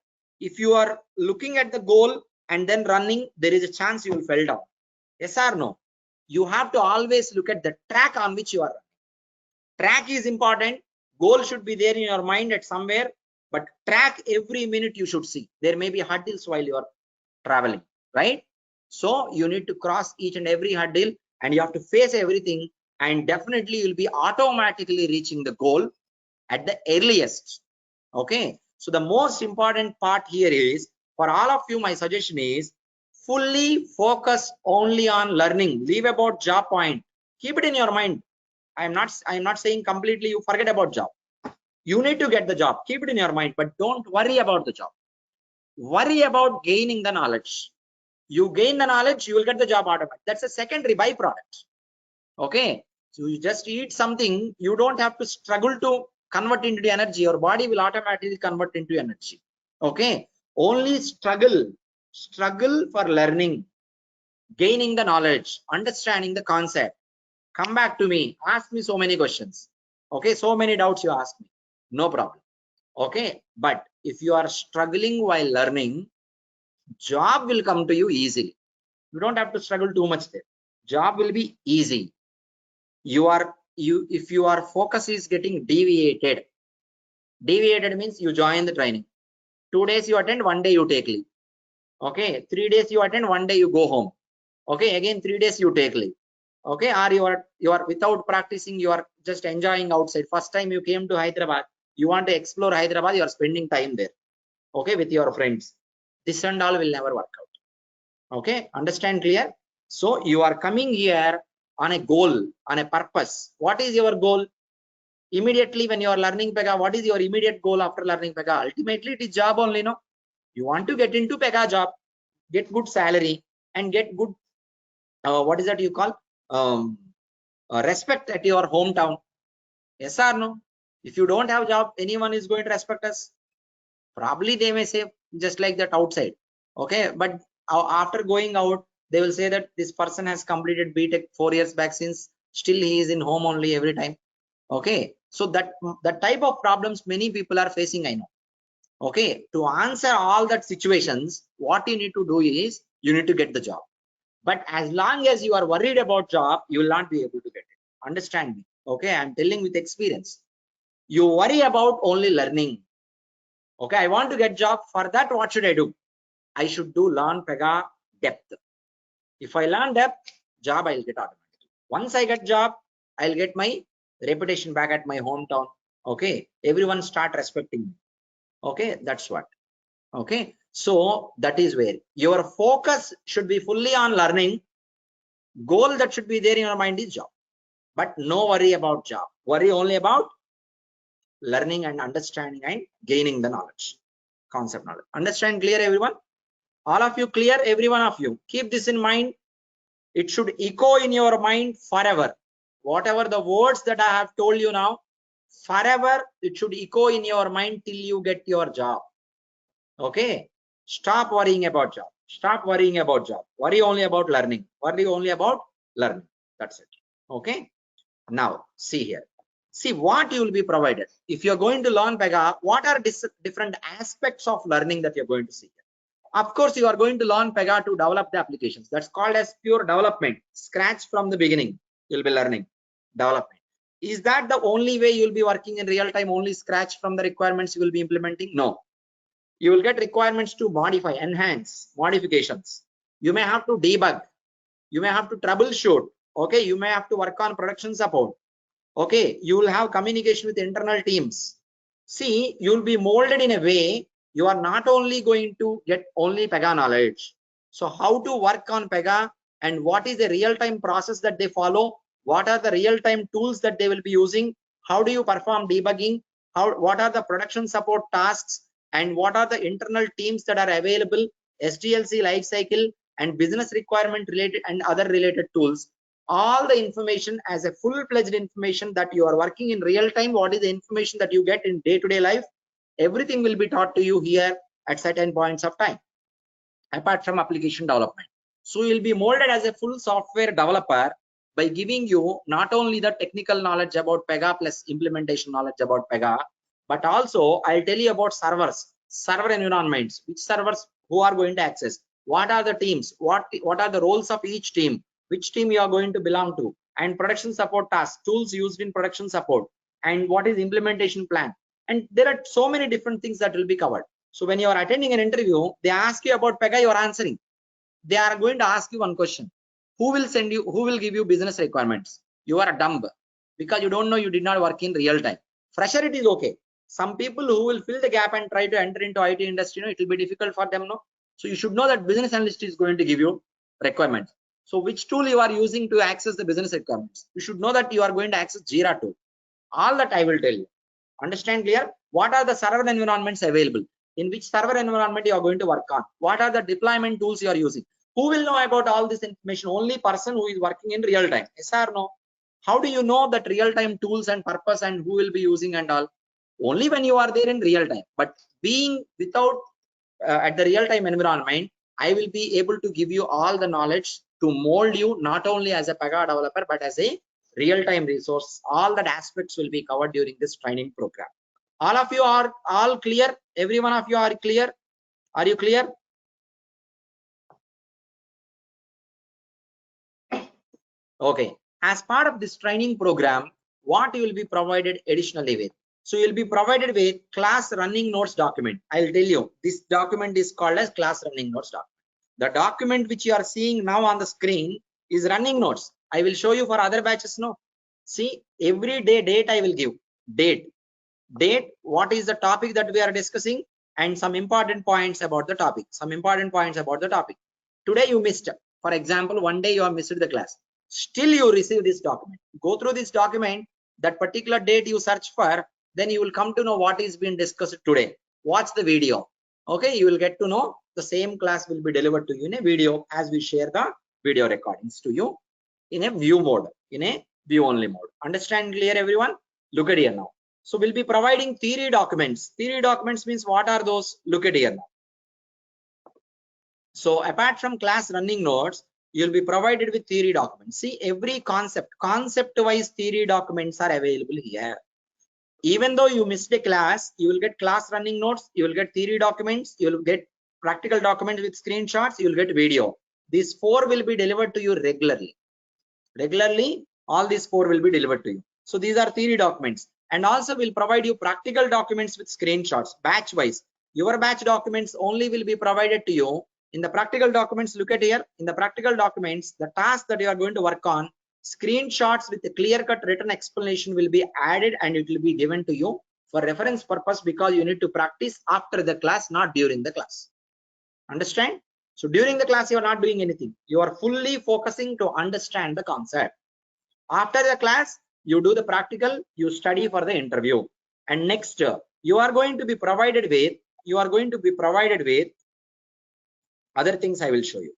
If you are looking at the goal and then running, there is a chance you will fall down. Yes or no? You have to always look at the track on which you are running. Track is important. Goal should be there in your mind at somewhere, but track every minute you should see. There may be hurdles while you are traveling, right? So you need to cross each and every hurdle and you have to face everything, and definitely you'll be automatically reaching the goal at the earliest. Okay, so the most important part here is, for all of you, my suggestion is fully focus only on learning. Leave about job point. Keep it in your mind. I'm not saying completely you forget about job. You need to get the job. Keep it in your mind, but don't worry about the job. Worry about gaining the knowledge. You gain the knowledge, you will get the job automatically. That's a secondary byproduct. Okay, so you just eat something, you don't have to struggle to convert into energy. Your body will automatically convert into energy. Okay, only struggle for learning, gaining the knowledge, understanding the concept. Come back to me, ask me so many questions. Okay, so many doubts you ask me, no problem. Okay, but if you are struggling while learning, job will come to you easily. You don't have to struggle too much there. Job will be easy. If your focus is getting deviated means you join the training. 2 days you attend, 1 day you take leave. Okay, 3 days you attend, 1 day you go home. Okay, again 3 days you take leave. Okay, or you are without practicing, you are just enjoying outside. First time you came to Hyderabad, you want to explore Hyderabad, you are spending time there, okay, with your friends. This and all will never work out. Okay, understand clear? So you are coming here on a goal, on a purpose. What is your goal? Immediately when you are learning Pega, what is your immediate goal after learning Pega? Ultimately it is job only, no? You want to get into Pega job, get good salary and get good what is that you call respect at your hometown. Yes or no? If you don't have job, anyone is going to respect us? Probably they may say just like that outside. Okay, but after going out, they will say that this person has completed BTech 4 years back, since still he is in home only every time. Okay, so that type of problems many people are facing, I know. Okay, to answer all that situations, what you need to do is you need to get the job. But as long as you are worried about job, you will not be able to get it. Understand me? Okay, I'm telling with experience. You worry about only learning. Okay, I want to get job. For that, what should I do? I should learn Pega depth. If I learn depth, job I'll get automatically. Once I get job, I'll get my reputation back at my hometown. Okay, everyone start respecting me. Okay, that's what. Okay, so that is where your focus should be fully on learning. Goal that should be there in your mind is job, but no worry about job. Worry only about learning and understanding and gaining the knowledge, concept knowledge. Understand clear, everyone? All of you clear? Every one of you keep this in mind. It should echo in your mind forever. Whatever the words that I have told you now, forever it should echo in your mind till you get your job. Okay, stop worrying about job. Stop worrying about job. Worry only about learning. Worry only about learning. That's it. Okay, now see here. See what you will be provided. If you're going to learn Pega, what are different aspects of learning that you're going to see? Of course, you are going to learn Pega to develop the applications. That's called as pure development. Scratch from the beginning. You'll be learning development. Is that the only way you'll be working in real time? Only scratch from the requirements you will be implementing? No. You will get requirements to modify, enhance, modifications. You may have to debug. You may have to troubleshoot. Okay. You may have to work on production support. Okay. You will have communication with internal teams. See, you'll be molded in a way you are not only going to get only Pega knowledge. So how to work on Pega and what is the real-time process that they follow? What are the real-time tools that they will be using? How do you perform debugging? What are the production support tasks? And what are the internal teams that are available? SDLC lifecycle and business requirement related and other related tools. All the information as a full-fledged information that you are working in real time. What is the information that you get in day-to-day life? Everything will be taught to you here at certain points of time, apart from application development. So you'll be molded as a full software developer by giving you not only the technical knowledge about Pega plus implementation knowledge about Pega, but also I'll tell you about servers, server environments, which servers who are going to access, what are the teams, what are the roles of each team, which team you are going to belong to, and production support tasks, tools used in production support, and what is implementation plan. And there are so many different things that will be covered. So when you are attending an interview, they ask you about Pega, you are answering. They are going to ask you one question: who will send you, who will give you business requirements? You are dumb because you don't know, you did not work in real time. Fresher, it is okay. Some people who will fill the gap and try to enter into IT industry, it will be difficult for them. No, so you should know that business analyst is going to give you requirements. So which tool you are using to access the business requirements? You should know that you are going to access Jira tool. All that I will tell you. Understand clear? What are the server environments available? In which server environment you are going to work on? What are the deployment tools you are using? Who will know about all this information? Only person who is working in real time. Yes or no? How do you know that real time tools and purpose and who will be using and all? Only when you are there in real time. But being without at the real time environment, I will be able to give you all the knowledge to mold you not only as a Pega developer but as a real-time resource. All that aspects will be covered during this training program. All of you are all clear? Every one of you are clear? Are you clear? Okay. As part of this training program, what you will be provided additionally with? So you'll be provided with class running notes document. I'll tell you, this document is called as class running notes document. The document which you are seeing now on the screen is running notes. I will show you for other batches. No, see, every day date I will give date, what is the topic that we are discussing, and some important points about the topic. Today you missed, for example, one day you have missed the class, still you receive this document. Go through this document, that particular date you search for, then you will come to know what is being discussed today. Watch the video. Okay, you will get to know the same class will be delivered to you in a video as we share the video recordings to you in a view mode, in a view only mode. Understand clear, everyone? Look at here now. So we'll be providing theory documents. Theory documents means what are those? Look at here now. So apart from class running notes, you'll be provided with theory documents. See, every concept-wise theory documents are available here. Even though you missed a class, you will get class running notes, you will get theory documents, you will get practical documents with screenshots, you will get video. These 4 will be delivered to you regularly. Regularly, all these 4 will be delivered to you. So these are theory documents, and also will provide you practical documents with screenshots batch wise. Your batch documents only will be provided to you. In the practical documents, look at here. In the practical documents, the task that you are going to work on, screenshots with a clear-cut written explanation will be added, and it will be given to you for reference purpose, because you need to practice after the class, not during the class. Understand? So during the class, you are not doing anything. You are fully focusing to understand the concept. After the class, you do the practical, you study for the interview. And next, you are going to be provided with other things I will show you.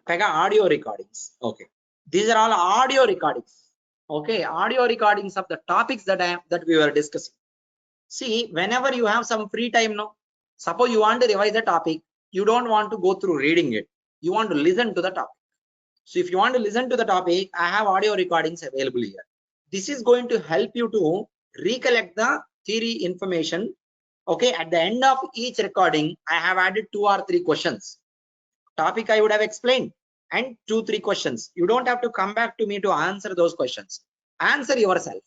Pega audio recordings. Okay. These are all audio recordings. Okay, audio recordings of the topics that we were discussing. See, whenever you have some free time, no, suppose you want to revise a topic, you don't want to go through reading it, you want to listen to the topic. So if you want to listen to the topic, I have audio recordings available here. This is going to help you to recollect the theory information. Okay, at the end of each recording, I have added 2 or 3 questions. Topic I would have explained, and 2-3 questions. You don't have to come back to me to answer those questions. Answer yourself.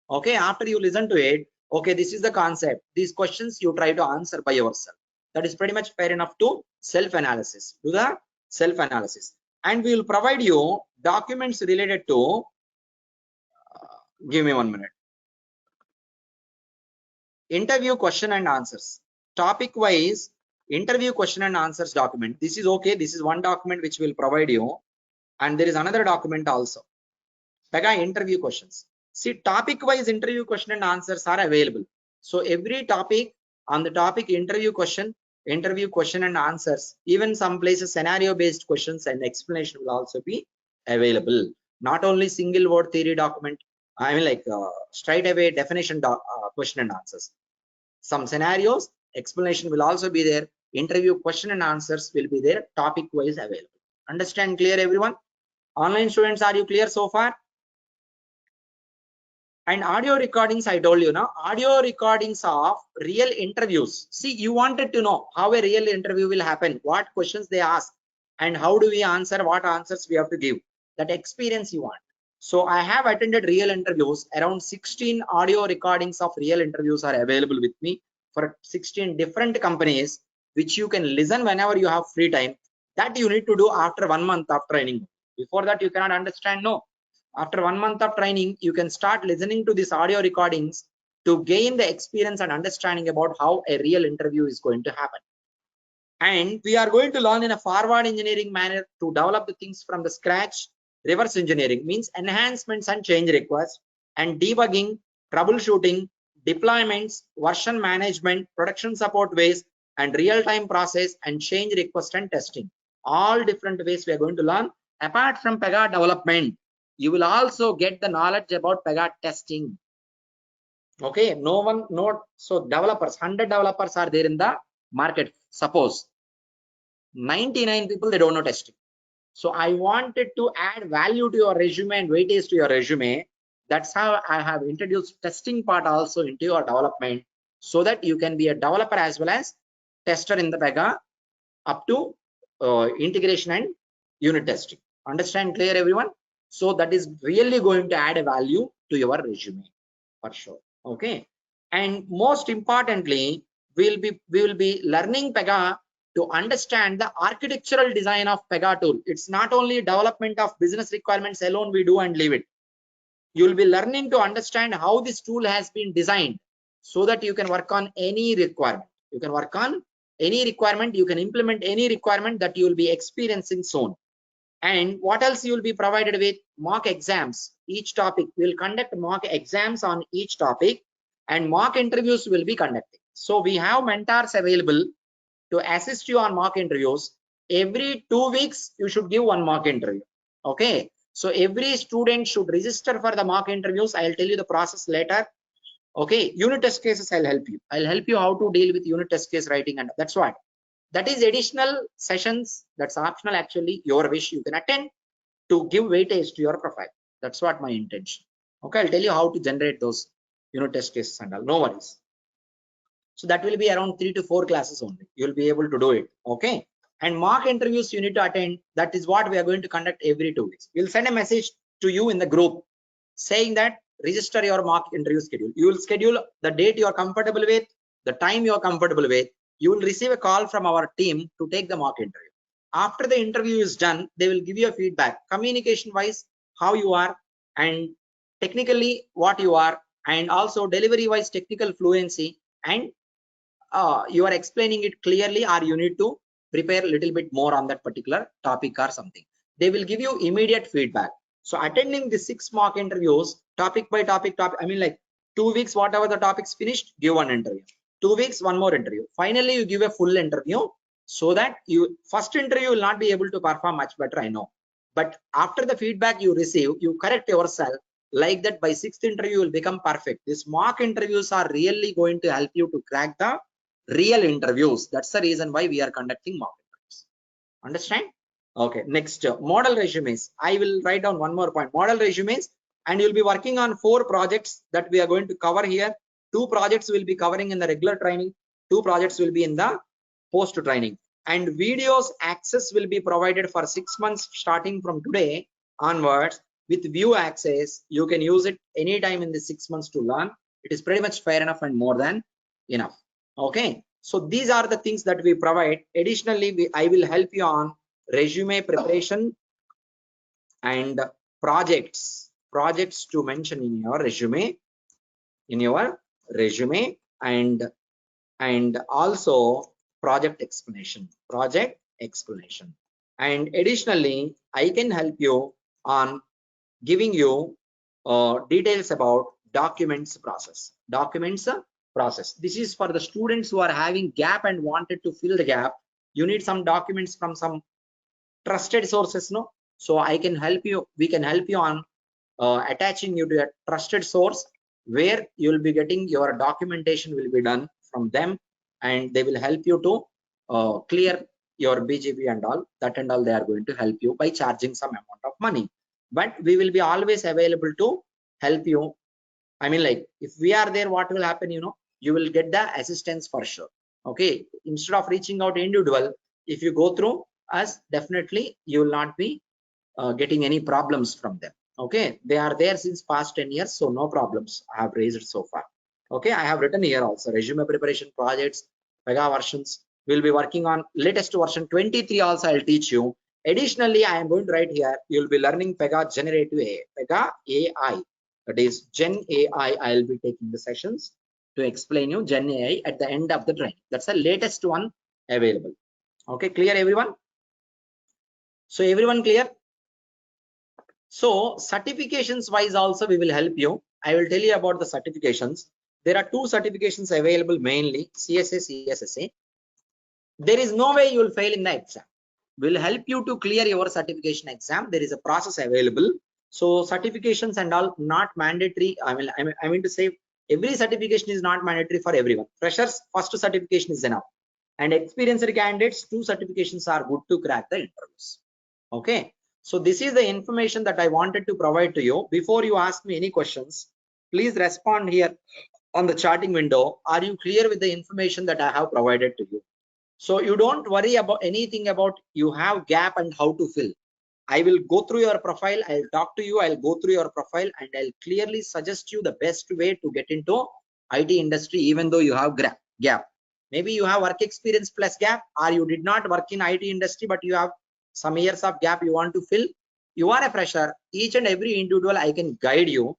Okay, after you listen to it, okay, this is the concept. These questions you try to answer by yourself. That is pretty much fair enough to self-analysis. Do the self-analysis. And we will provide you documents related to, give me 1 minute. Interview question and answers. Topic wise, interview question and answers document. This is okay. This is one document which will provide you. And there is another document also. Pega interview questions. See, topic wise interview question and answers are available. So every topic, on the topic interview question and answers, even some places scenario based questions and explanation will also be available. Not only single word theory document, I mean like straight away definition question and answers. Some scenarios, explanation will also be there. Interview question and answers will be there, topic wise available. Understand clear everyone? Online students, are you clear so far? And audio recordings, I told you now, audio recordings of real interviews. See, you wanted to know how a real interview will happen, what questions they ask, and how do we answer, what answers we have to give. That experience you want. So I have attended real interviews. Around 16 audio recordings of real interviews are available with me for 16 different companies, which you can listen whenever you have free time. That you need to do after 1 month of training. Before that, you cannot understand, no. After 1 month of training, you can start listening to these audio recordings to gain the experience and understanding about how a real interview is going to happen. And we are going to learn in a forward engineering manner to develop the things from the scratch. Reverse engineering means enhancements and change requests, and debugging, troubleshooting, deployments, version management, production support ways, and real-time process and change request and testing. All different ways we are going to learn. Apart from Pega development, you will also get the knowledge about Pega testing. Okay, so developers, 100 developers are there in the market. Suppose 99 people, they don't know testing. So I wanted to add value to your resume and weightage to your resume. That's how I have introduced testing part also into your development, so that you can be a developer as well as tester in the Pega up to integration and unit testing. Understand clear everyone? So that is really going to add a value to your resume for sure. Okay, and most importantly, we will be learning Pega to understand the architectural design of Pega tool. It's not only development of business requirements alone we do and leave it. You will be learning to understand how this tool has been designed, so that you can work on any requirement. You can work on any requirement, you can implement any requirement that you will be experiencing soon. And what else you will be provided with? Mock exams. Each topic, we will conduct mock exams on each topic, and mock interviews will be conducted. So we have mentors available to assist you on mock interviews. Every 2 weeks, you should give one mock interview. Okay, so every student should register for the mock interviews. I'll tell you the process later. Okay, unit test cases, I'll help you. I'll help you how to deal with unit test case writing, and that's what. That is additional sessions. That's optional actually. Your wish, you can attend to give weightage to your profile. That's what my intention. Okay, I'll tell you how to generate those unit test cases and all. No worries. So that will be around 3 to 4 classes only. You will be able to do it. Okay. And mock interviews you need to attend. That is what we are going to conduct every 2 weeks. We'll send a message to you in the group saying that register your mock interview schedule. You will schedule the date you are comfortable with, the time you are comfortable with. You will receive a call from our team to take the mock interview. After the interview is done, they will give you a feedback, communication wise, how you are, and technically what you are, and also delivery wise technical fluency, and you are explaining it clearly, or you need to prepare a little bit more on that particular topic or something. They will give you immediate feedback. So attending the 6 mock interviews, topic by topic, I mean like 2 weeks, whatever the topics finished, give one interview. 2 weeks, one more interview. Finally, you give a full interview, so that you first interview will not be able to perform much better, I know. But after the feedback you receive, you correct yourself. Like that, by 6th interview, you will become perfect. These mock interviews are really going to help you to crack the real interviews. That's the reason why we are conducting mock interviews. Understand? Okay, next, model resumes. I will write down one more point, model resumes, and you'll be working on 4 projects that we are going to cover here. 2 projects will be covering in the regular training, 2 projects will be in the post training, and videos access will be provided for 6 months starting from today onwards. With view access, you can use it anytime in the 6 months to learn. It is pretty much fair enough and more than enough. Okay, so these are the things that we provide. Additionally, I will help you on resume preparation and projects to mention in your resume, and also project explanation, and additionally I can help you on giving you details about documents process. This is for the students who are having gap and wanted to fill the gap. You need some documents from some trusted sources, no? So I can help you, we can help you on attaching you to a trusted source where you will be getting your documentation will be done from them, and they will help you to clear your BGP and all that, and all they are going to help you by charging some amount of money. But we will be always available to help you. I mean, like, if we are there, what will happen, you know, you will get the assistance for sure. Okay, instead of reaching out individual, if you go through us, definitely you will not be getting any problems from them. Okay, they are there since past 10 years, so no problems I have raised so far. Okay, I have written here also resume preparation projects, Pega versions. We'll be working on latest version 23 also, I'll teach you. Additionally, I am going to write here, you'll be learning Pega generative AI, Pega AI, that is Gen AI. I'll be taking the sessions to explain you Gen AI at the end of the training. That's the latest one available. Okay, clear everyone? So everyone clear? So certifications wise also we will help you. I will tell you about the certifications. There are 2 certifications available, mainly CSA, CSSA. There is no way you will fail in the exam. We'll help you to clear your certification exam. There is a process available. So certifications and all not mandatory. I mean to say, every certification is not mandatory for everyone. Freshers, first certification is enough, and experienced candidates, 2 certifications are good to crack the interviews. Okay, so this is the information that I wanted to provide to you. Before you ask me any questions, please respond here on the chatting window. Are you clear with the information that I have provided to you? So you don't worry about anything about you have gap and how to fill. I will go through your profile, I'll talk to you, I'll go through your profile, and I'll clearly suggest you the best way to get into IT industry, even though you have gap. Maybe you have work experience plus gap, or you did not work in IT industry, but you have some years of gap you want to fill. You are a fresher. Each and every individual I can guide you,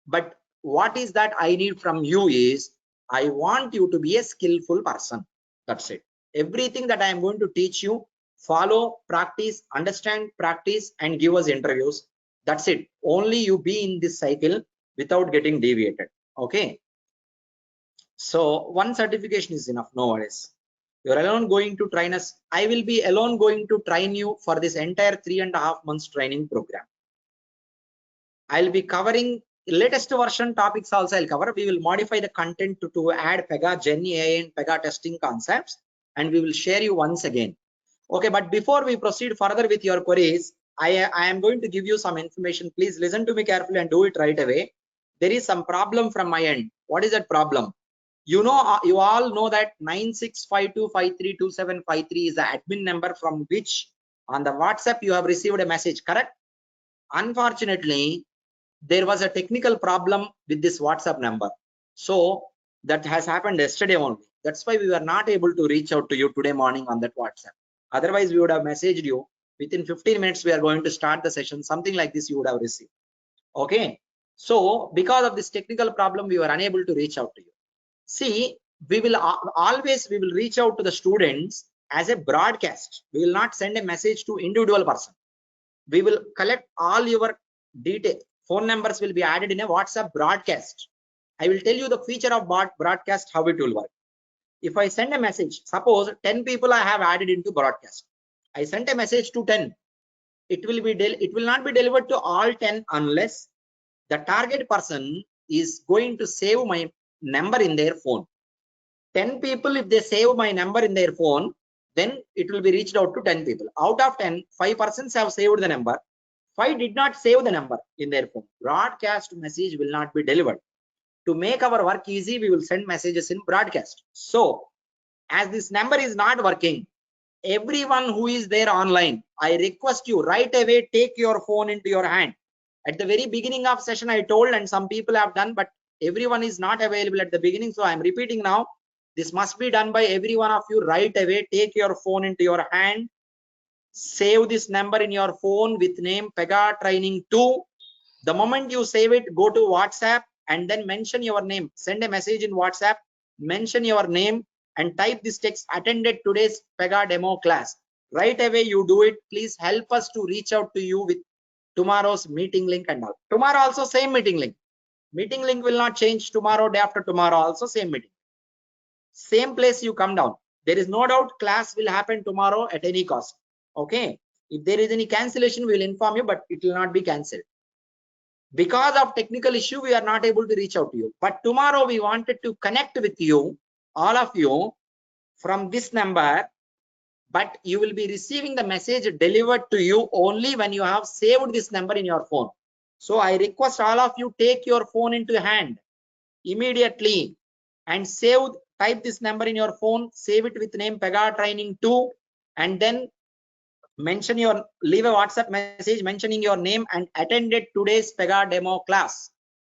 but what is that I need from you is, I want you to be a skillful person. That's it. Everything that I am going to teach you, follow, practice, understand, practice, and give us interviews. That's it. Only you be in this cycle without getting deviated. Okay, so one certification is enough, no worries. You're alone going to train us. I will be alone going to train you for this entire 3.5 months training program. I'll be covering latest version topics also. I'll cover. We will modify the content to add Pega Gen AI and Pega testing concepts, and we will share you once again. Okay, but before we proceed further with your queries, I am going to give you some information. Please listen to me carefully and do it right away. There is some problem from my end. What is that problem? You know, you all know that 9652532753 is the admin number from which on the WhatsApp you have received a message, correct? Unfortunately, there was a technical problem with this WhatsApp number. So that has happened yesterday only. That's why we were not able to reach out to you today morning on that WhatsApp. Otherwise, we would have messaged you within 15 minutes. We are going to start the session. Something like this you would have received. Okay. So because of this technical problem, we were unable to reach out to you. See, we will always reach out to the students as a broadcast. We will not send a message to individual person. We will collect all your detail. Phone numbers will be added in a WhatsApp broadcast. I will tell you the feature of broadcast, how it will work. If I send a message, suppose 10 people I have added into broadcast. I sent a message to 10. It will not be delivered to all 10 unless the target person is going to save my number in their phone. 10 people, if they save my number in their phone, then it will be reached out to 10 people. Out of 10, 5 persons have saved the number. 5 did not save the number in their phone. Broadcast message will not be delivered. To make our work easy, we will send messages in broadcast. So, as this number is not working, everyone who is there online, I request you right away, take your phone into your hand. At the very beginning of session, I told, and some people have done, but everyone is not available at the beginning. So I'm repeating now. This must be done by every one of you right away. Take your phone into your hand. Save this number in your phone with name Pega Training 2. The moment you save it, go to WhatsApp and then mention your name. Send a message in WhatsApp, mention your name and type this text: attended today's Pega Demo class. Right away you do it. Please help us to reach out to you with tomorrow's meeting link and all. Tomorrow also same meeting link. Meeting link will not change tomorrow, day after tomorrow also same meeting. Same place you come down. There is no doubt class will happen tomorrow at any cost. Okay. If there is any cancellation, we will inform you, but it will not be cancelled. Because of technical issue, we are not able to reach out to you. But tomorrow we wanted to connect with you, all of you, from this number, but you will be receiving the message delivered to you only when you have saved this number in your phone. So I request all of you, take your phone into hand immediately and type this number in your phone, save it with name Pega Training 2, and then leave a WhatsApp message mentioning your name and attended today's Pega Demo class.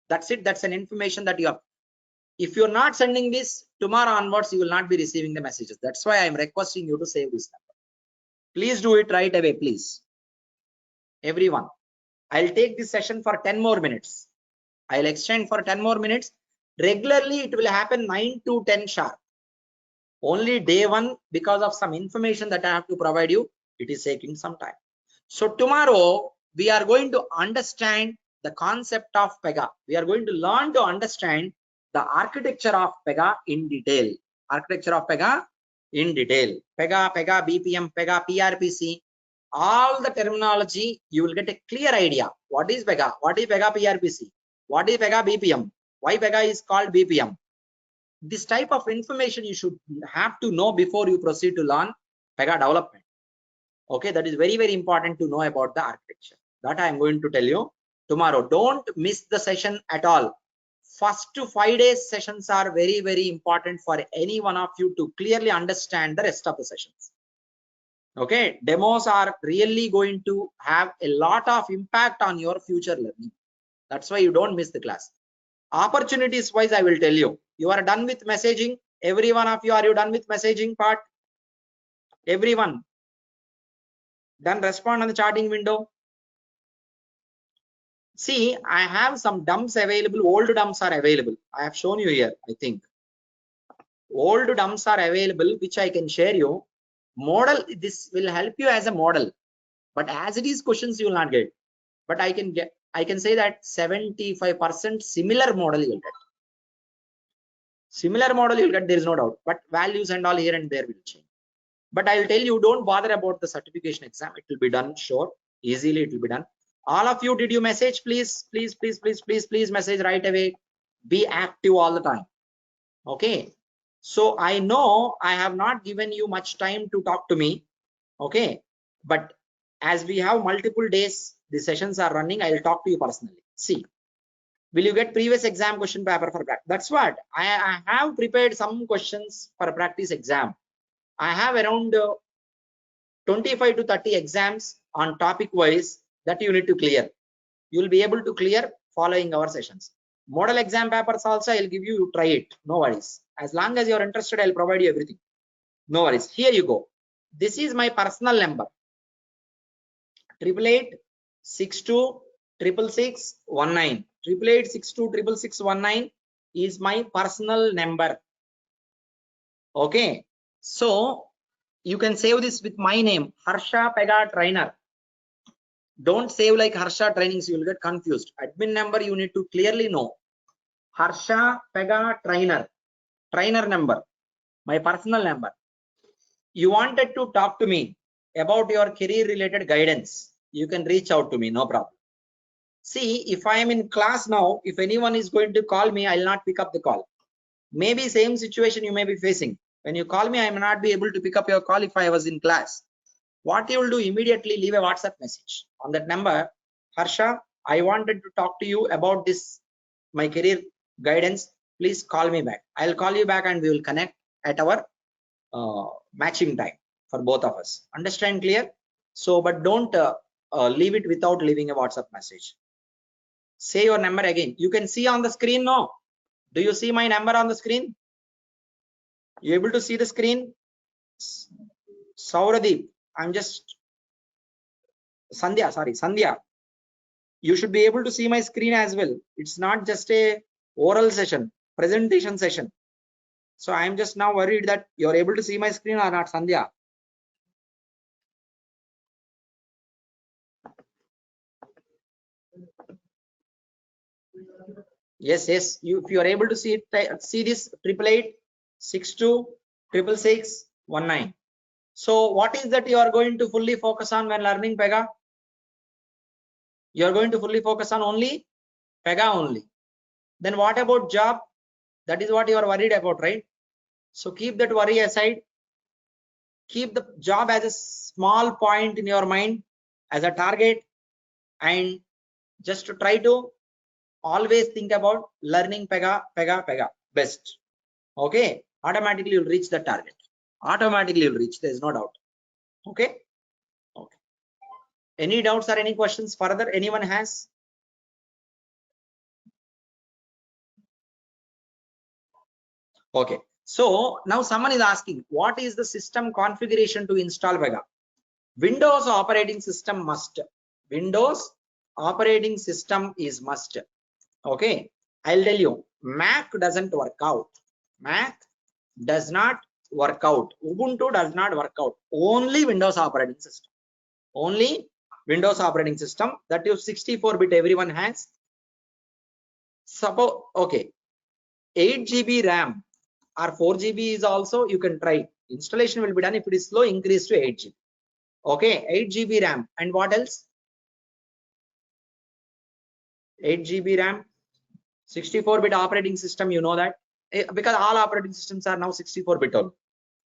That's it. That's an information that you have. If you're not sending this, tomorrow onwards, you will not be receiving the messages. That's why I'm requesting you to save this number. Please do it right away, please. Everyone, I'll take this session for 10 more minutes. I'll extend for 10 more minutes. Regularly, it will happen 9 to 10 sharp. Only day one, because of some information that I have to provide you, it is taking some time. So tomorrow, we are going to understand the concept of Pega. We are going to learn to understand the architecture of Pega in detail. Architecture of Pega in detail. Pega, BPM, Pega, PRPC. All the terminology, you will get a clear idea. What is Pega? What is Pega PRPC? What is Pega BPM? Why Pega is called BPM? This type of information you should have to know before you proceed to learn Pega development. Okay, that is very, very important to know about the architecture. That I am going to tell you tomorrow. Don't miss the session at all. First 5 days sessions are very, very important for any one of you to clearly understand the rest of the sessions. Okay, demos are really going to have a lot of impact on your future learning. That's why you don't miss the class. Opportunities wise, I will tell you. You are done with messaging. Every one of you, are you done with messaging part? Everyone done? Respond on the charting window. See, I have some dumps available. Old dumps are available. I have shown you here, I think. Old dumps are available, which I can share you. Model, this will help you as a model, but as it is questions you will not get. But I can say that 75% similar model you will get. Similar model you'll get, there is no doubt, but values and all here and there will change. But I will tell you, don't bother about the certification exam. It will be done, sure, easily it will be done. All of you, did you message? Please message right away. Be active all the time. Okay. So I know I have not given you much time to talk to me. Okay. But as we have multiple days, the sessions are running, I will talk to you personally. See, Will you get previous exam question paper for practice? That's what I have prepared some questions for a practice exam. I have around 25 to 30 exams on topic wise that you need to clear. You will be able to clear following our sessions. Model exam papers also I'll give you, try it, no worries. As long as you're interested, I'll provide you everything. No worries. Here you go. This is my personal number. 888-62-666-19. 888-62-666-19 is my personal number. Okay. So you can save this with my name, Harsha Pega Trainer. Don't save like Harsha Trainings, you will get confused. Admin number you need to clearly know. Harsha Pega Trainer. Trainer number. My personal number. You wanted to talk to me about your career related guidance. You can reach out to me, no problem. See, if I am in class now, if anyone is going to call me, I'll not pick up the call. Maybe same situation you may be facing. When you call me, I may not be able to pick up your call if I was in class. What you will do, immediately leave a WhatsApp message on that number. Harsha, I wanted to talk to you about this, my career guidance. Please call me back. I'll call you back and we will connect at our matching time for both of us. Understand clear? So, but don't leave it without leaving a WhatsApp message. Say your number again. You can see on the screen now. Do you see my number on the screen? You able to see the screen? Sauradeep, I'm just Sandhya, sorry, Sandhya. You should be able to see my screen as well. It's not just a oral session, presentation session. So I'm just now worried that you're able to see my screen or not, Sandhya. Yes, yes. If you are able to see it, see this 888-62-666-19. So what is that you are going to fully focus on when learning Pega? You are going to fully focus on only Pega only. Then what about job? That is what you are worried about, right? So keep that worry aside. Keep the job as a small point in your mind as a target, and just to try to always think about learning Pega best. Okay, automatically you'll reach the target. Automatically you'll reach, there is no doubt. Okay. Okay. Any doubts or any questions further anyone has? Okay. So now someone is asking, what is the system configuration to install Pega? Windows operating system must. Windows operating system is must. Okay. I'll tell you, Mac doesn't work out. Mac does not work out. Ubuntu does not work out. Only Windows operating system. Only Windows operating system. That is 64-bit everyone has. Suppose, okay, 8 GB RAM or 4 GB is also you can try. Installation will be done. If it is slow, increase to 8 GB. Okay, 8 GB RAM. And what else? 8 GB RAM, 64-bit operating system, you know that. Because all operating systems are now 64-bit only.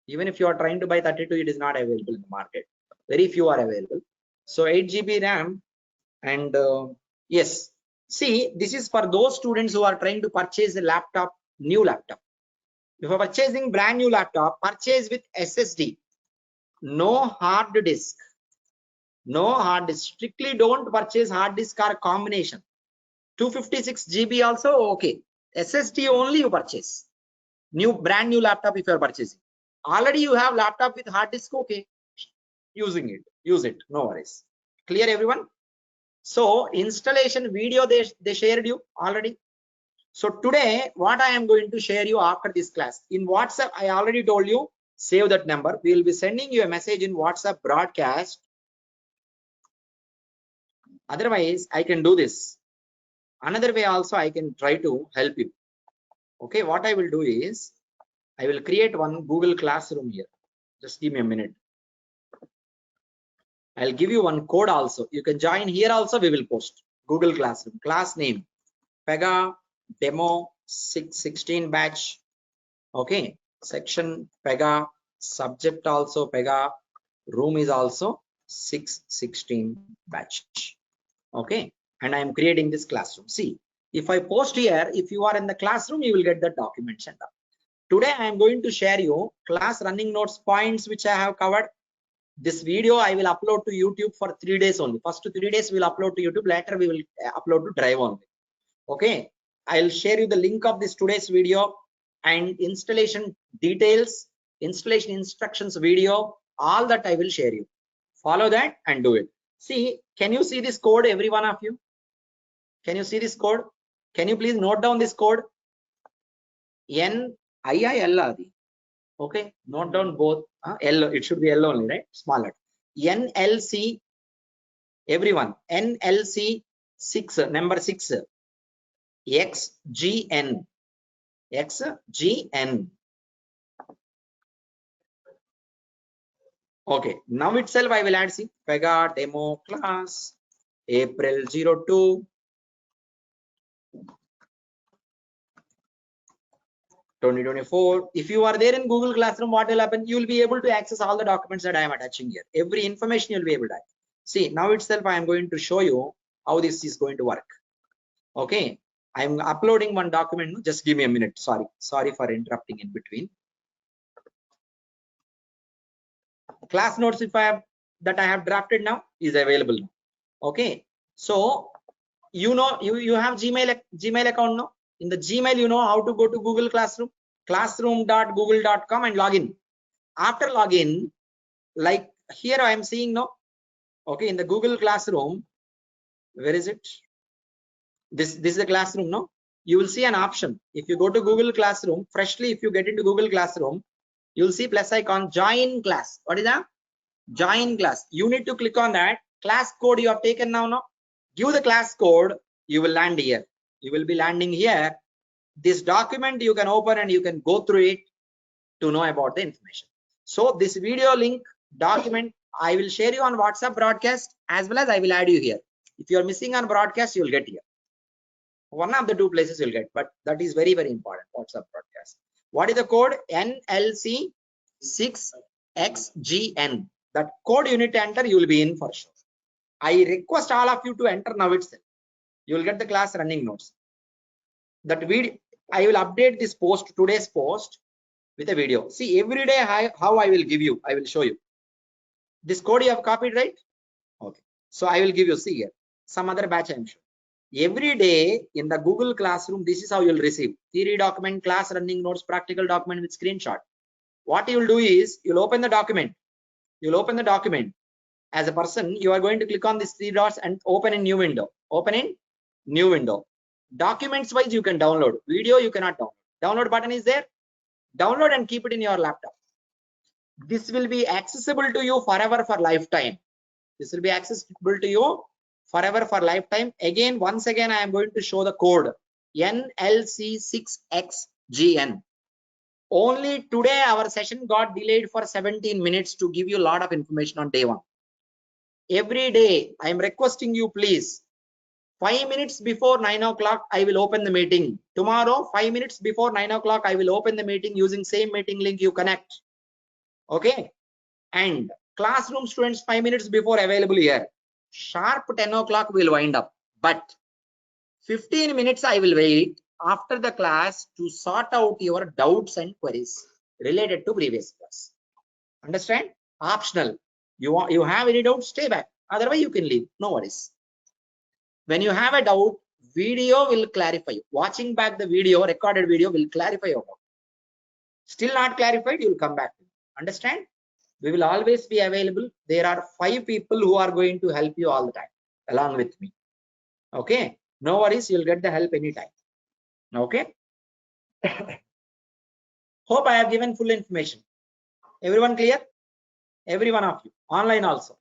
Even if you are trying to buy 32, it is not available in the market. Very few are available. So 8 GB RAM and yes. See, this is for those students who are trying to purchase a laptop, new laptop. If you are purchasing brand new laptop, purchase with SSD. No hard disk. No hard disk. Strictly don't purchase hard disk or combination. 256 GB also okay. SSD only you purchase. Brand new laptop if you are purchasing. Already you have laptop with hard disk, okay. Using it. Use it. No worries. Clear everyone? So installation video they shared you already. So today what I am going to share you after this class in WhatsApp, I already told you, save that number. We will be sending you a message in WhatsApp broadcast. Otherwise I can do this. Another way also I can try to help you. Okay, what I will do is I will create one Google Classroom here. Just give me a minute. I'll give you one code also. You can join here also. We will post Google Classroom. Class name Pega Demo 616 batch. Okay. Section Pega. Subject also Pega. Room is also 616 batch. Okay. And I am creating this classroom. See, If I post here, if you are in the classroom, you will get the document sent up. Today I am going to share you class running notes points which I have covered. This video I will upload to YouTube for 3 days only. First 3 days we will upload to YouTube. Later we will upload to Drive only. Okay. I'll share you the link of this today's video and installation details, installation instructions video, all that I will share you. Follow that and do it. See, can you see this code, every one of you? Can you see this code? Can you please note down this code? NIIL. Okay, note down both. L, it should be L only, right? Smaller. NLC, everyone. NLC 6, number 6. XGN. XGN. Okay, now itself I will add, see, Pega Demo class, April 02. 2024. If you are there in Google Classroom, what will happen? You will be able to access all the documents that I am attaching here. Every information you will be able to access. See, now itself I am going to show you how this is going to work. Okay, I am uploading one document. Just give me a minute. Sorry for interrupting in between. Class notes, if I have that I have drafted now, is available now. Okay, so you know you have Gmail account now. In the Gmail, you know how to go to Google Classroom, classroom.google.com and log in. After login, like here I am seeing now. Okay, in the Google Classroom, where is it? This is the classroom. No, you will see an option. If you go to Google Classroom freshly, if you get into Google Classroom, you will see plus icon join class. What is that? Join class. You need to click on that. Class code you have taken now. No, give the class code. You will land here. You will be landing here. This document you can open and you can go through it to know about the information. So this video link document I will share you on WhatsApp broadcast, as well as I will add you here. If you are missing on broadcast, you will get here. One of the two places you'll get, but that is very, very important. WhatsApp broadcast. What is the code? NLC 6XGN. That code you need to enter, you will be in for sure. I request all of you to enter now itself. You will get the class running notes. That video, I will update this post, today's post, with a video. See, every day how I will give you, I will show you. This code you have copied, right? Okay. So I will give you, see here, some other batch I'm sure. Every day in the Google Classroom, this is how you'll receive theory document, class running notes, practical document with screenshot. What you will do is you'll open the document. You'll open the document. As a person, you are going to click on these 3 dots and open a new window. Open in new window. Documents wise, you can download. Video you cannot download. Download button is there. Download and keep it in your laptop. This will be accessible to you forever for lifetime. This will be accessible to you forever for lifetime. Again, once again, I am going to show the code NLC6XGN. Only today our session got delayed for 17 minutes to give you a lot of information on day 1. Every day I am requesting you, please, 5 minutes before 9 o'clock I will open the meeting. Tomorrow 5 minutes before 9 o'clock I will open the meeting using same meeting link you connect. Okay, and classroom students 5 minutes before available here. Sharp 10 o'clock will wind up, but 15 minutes I will wait after the class to sort out your doubts and queries related to previous class. Understand? Optional. You have any doubts, stay back. Otherwise you can leave, no worries. When you have a doubt, video will clarify. Watching back the video, recorded video will clarify your doubt. Still not clarified, you will come back. Understand? We will always be available. There are 5 people who are going to help you all the time along with me. Okay, no worries, you'll get the help anytime. Okay. Hope I have given full information. Everyone clear? Every one of you, online also.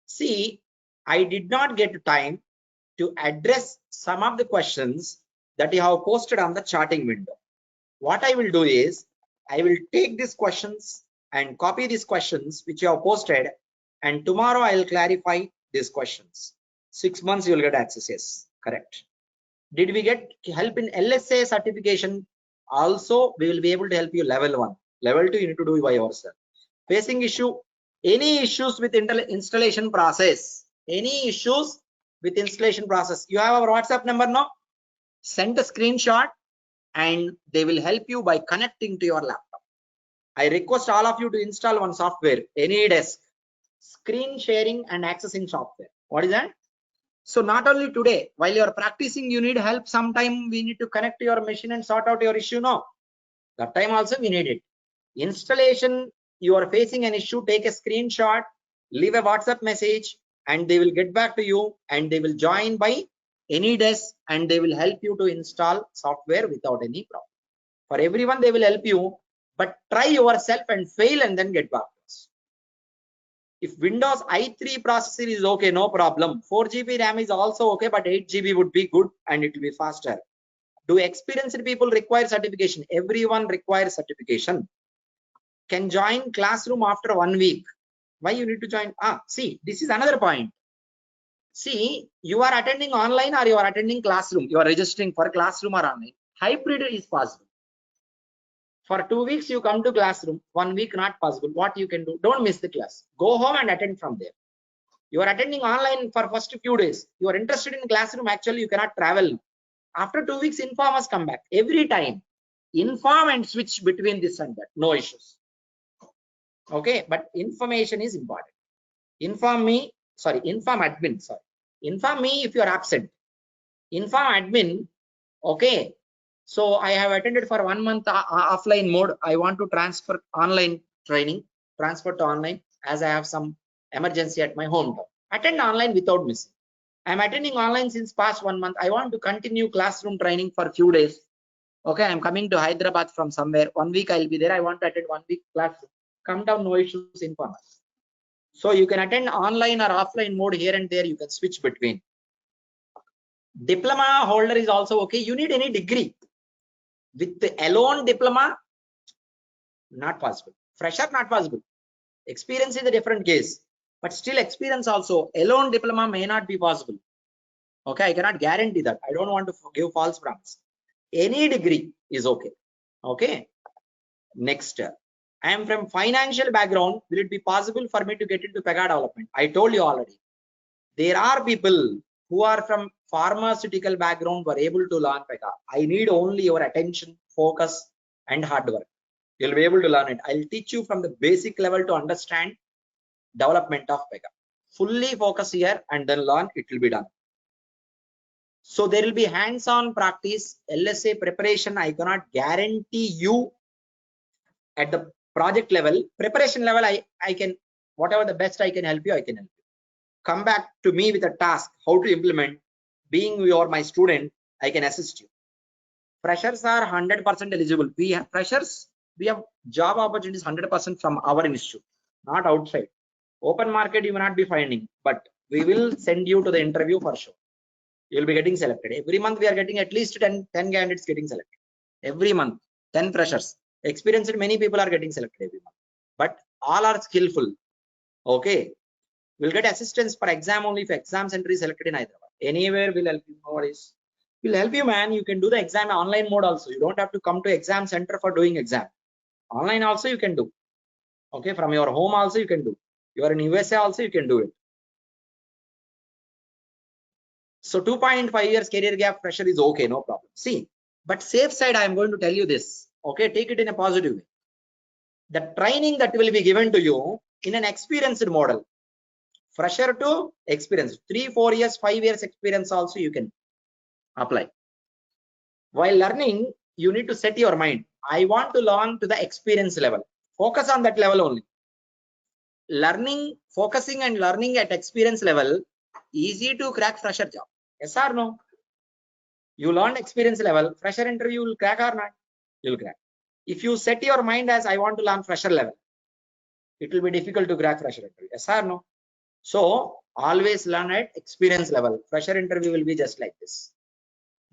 See, I did not get time to address some of the questions that you have posted on the chatting window. What I will do is I will take these questions and copy these questions which you have posted, and tomorrow I will clarify these questions. 6 months you will get access. Yes, correct. Did we get help in LSA certification? Also, we will be able to help you level 1. Level 2 you need to do by yourself. Facing issue, any issues with installation process, any issues with installation process. You have our WhatsApp number now. Send a screenshot and they will help you by connecting to your laptop. I request all of you to install one software, AnyDesk, screen sharing and accessing software. What is that? So not only today, while you're practicing, you need help. Sometime we need to connect to your machine and sort out your issue. No, that time also we need it. Installation, you are facing an issue, take a screenshot, leave a WhatsApp message, and they will get back to you and they will join by AnyDesk and they will help you to install software without any problem. For everyone, they will help you, but try yourself and fail and then get back to us. If Windows i3 processor is okay, no problem. 4 GB RAM is also okay, but 8 GB would be good and it will be faster. Do experienced people require certification? Everyone requires certification. Can join classroom after 1 week. Why you need to join? See, this is another point. See, you are attending online or you are attending classroom. You are registering for classroom or online. Hybrid is possible. For 2 weeks, you come to classroom. 1 week, not possible. What you can do? Don't miss the class. Go home and attend from there. You are attending online for first few days. You are interested in classroom. Actually, you cannot travel. After 2 weeks, inform us, come back. Every time, inform and switch between this and that. No issues. Okay, but information is important. Inform me, sorry, inform admin, sorry. Inform me if you are absent. Inform admin, okay. So I have attended for 1 month offline mode. I want to transfer online training, transfer to online as I have some emergency at my hometown. Attend online without missing. I'm attending online since past 1 month. I want to continue classroom training for a few days. Okay, I'm coming to Hyderabad from somewhere. 1 week I'll be there. I want to attend 1 week classroom. Come down, no issues, inform us. So you can attend online or offline mode here and there. You can switch between. Diploma holder is also okay. You need any degree. With the alone diploma, not possible. Fresher, not possible. Experience is a different case. But still experience also. Alone diploma may not be possible. Okay, I cannot guarantee that. I don't want to give false promise. Any degree is okay. Okay. Next. I am from financial background. Will it be possible for me to get into Pega development? I told you already. There are people who are from pharmaceutical background who are able to learn Pega. I need only your attention, focus, and hard work. You'll be able to learn it. I'll teach you from the basic level to understand development of Pega. Fully focus here and then learn, it will be done. So there will be hands-on practice, LSA preparation. I cannot guarantee you at the project level. Preparation level, I can, whatever the best I can help you, I can help you. Come back to me with a task, how to implement. Being you are my student, I can assist you. Freshers are 100% eligible. We have freshers, we have job opportunities 100% from our institute, not outside. Open market you may not be finding, but we will send you to the interview for sure. You will be getting selected. Every month we are getting at least 10 candidates getting selected. Every month, 10 freshers. Experienced many people are getting selected every month, but all are skillful. Okay. We'll get assistance for exam only if exam center is selected in Hyderabad. Anywhere will help you. No worries. We'll help you, man. You can do the exam online mode also. You don't have to come to exam center for doing exam. Online also you can do. Okay, from your home also you can do. You are in USA also you can do it. So 2.5 years career gap pressure is okay, no problem. See, but safe side, I am going to tell you this. Okay, take it in a positive way. The training that will be given to you in an experienced model. Fresher to experience, 3, 4 years, 5 years experience also you can apply. While learning, you need to set your mind. I want to learn to the experience level. Focus on that level only. Learning, focusing and learning at experience level, easy to crack fresher job. Yes or no? You learn experience level, fresher interview will crack or not? You'll crack. If you set your mind as I want to learn fresher level, it will be difficult to crack fresher interview. Yes or no? So always learn at experience level. Fresher interview will be just like this.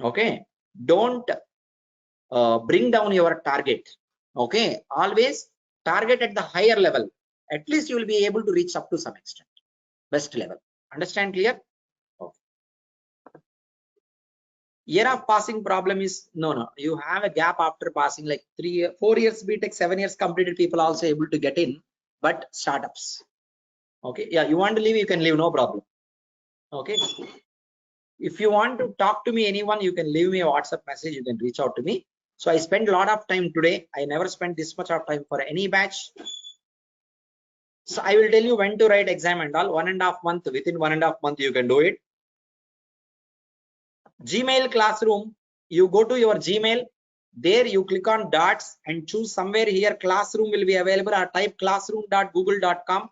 Okay. Don't bring down your target. Okay. Always target at the higher level. At least you will be able to reach up to some extent. Best level. Understand clear? Okay. Year of passing problem is no. You have a gap after passing like 4 years BTech, 7 years completed people also able to get in, but startups. Okay. Yeah. You want to leave, you can leave, no problem. Okay. If you want to talk to me, anyone, you can leave me a WhatsApp message. You can reach out to me. So I spent a lot of time today. I never spent this much of time for any batch. So I will tell you when to write exam and all. 1.5 months. Within 1.5 months, you can do it. Gmail classroom. You go to your Gmail. There you click on dots and choose somewhere here. Classroom will be available. Or type classroom.google.com.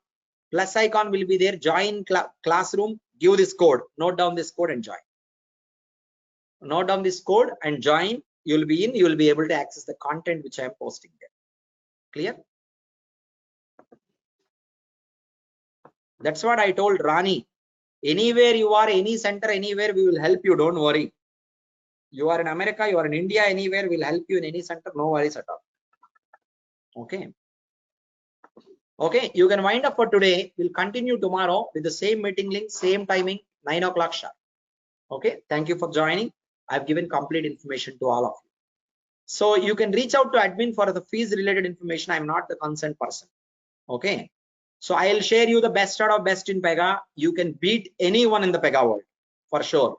Plus icon will be there. Join classroom. Give this code. Note down this code and join. Note down this code and join. You'll be in. You will be able to access the content which I am posting there. Clear? That's what I told Rani. Anywhere you are, any center, anywhere, we will help you. Don't worry. You are in America, you are in India, anywhere, we'll help you in any center. No worries at all. Okay. Okay, you can wind up for today. We'll continue tomorrow with the same meeting link, same timing, 9 o'clock sharp. Okay, thank you for joining. I've given complete information to all of you. So you can reach out to admin for the fees related information. I'm not the concerned person. Okay. So I'll share you the best out of best in Pega. You can beat anyone in the Pega world for sure.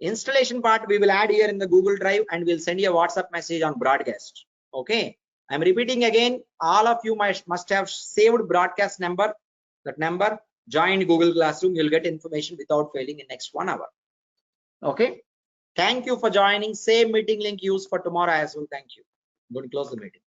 Installation part we will add here in the Google Drive and we'll send you a WhatsApp message on broadcast. Okay. I'm repeating again, all of you must have saved broadcast number. That number, join Google Classroom. You'll get information without failing in next 1 hour. Okay. Thank you for joining. Same meeting link used for tomorrow as well. Thank you. I'm going to close the meeting.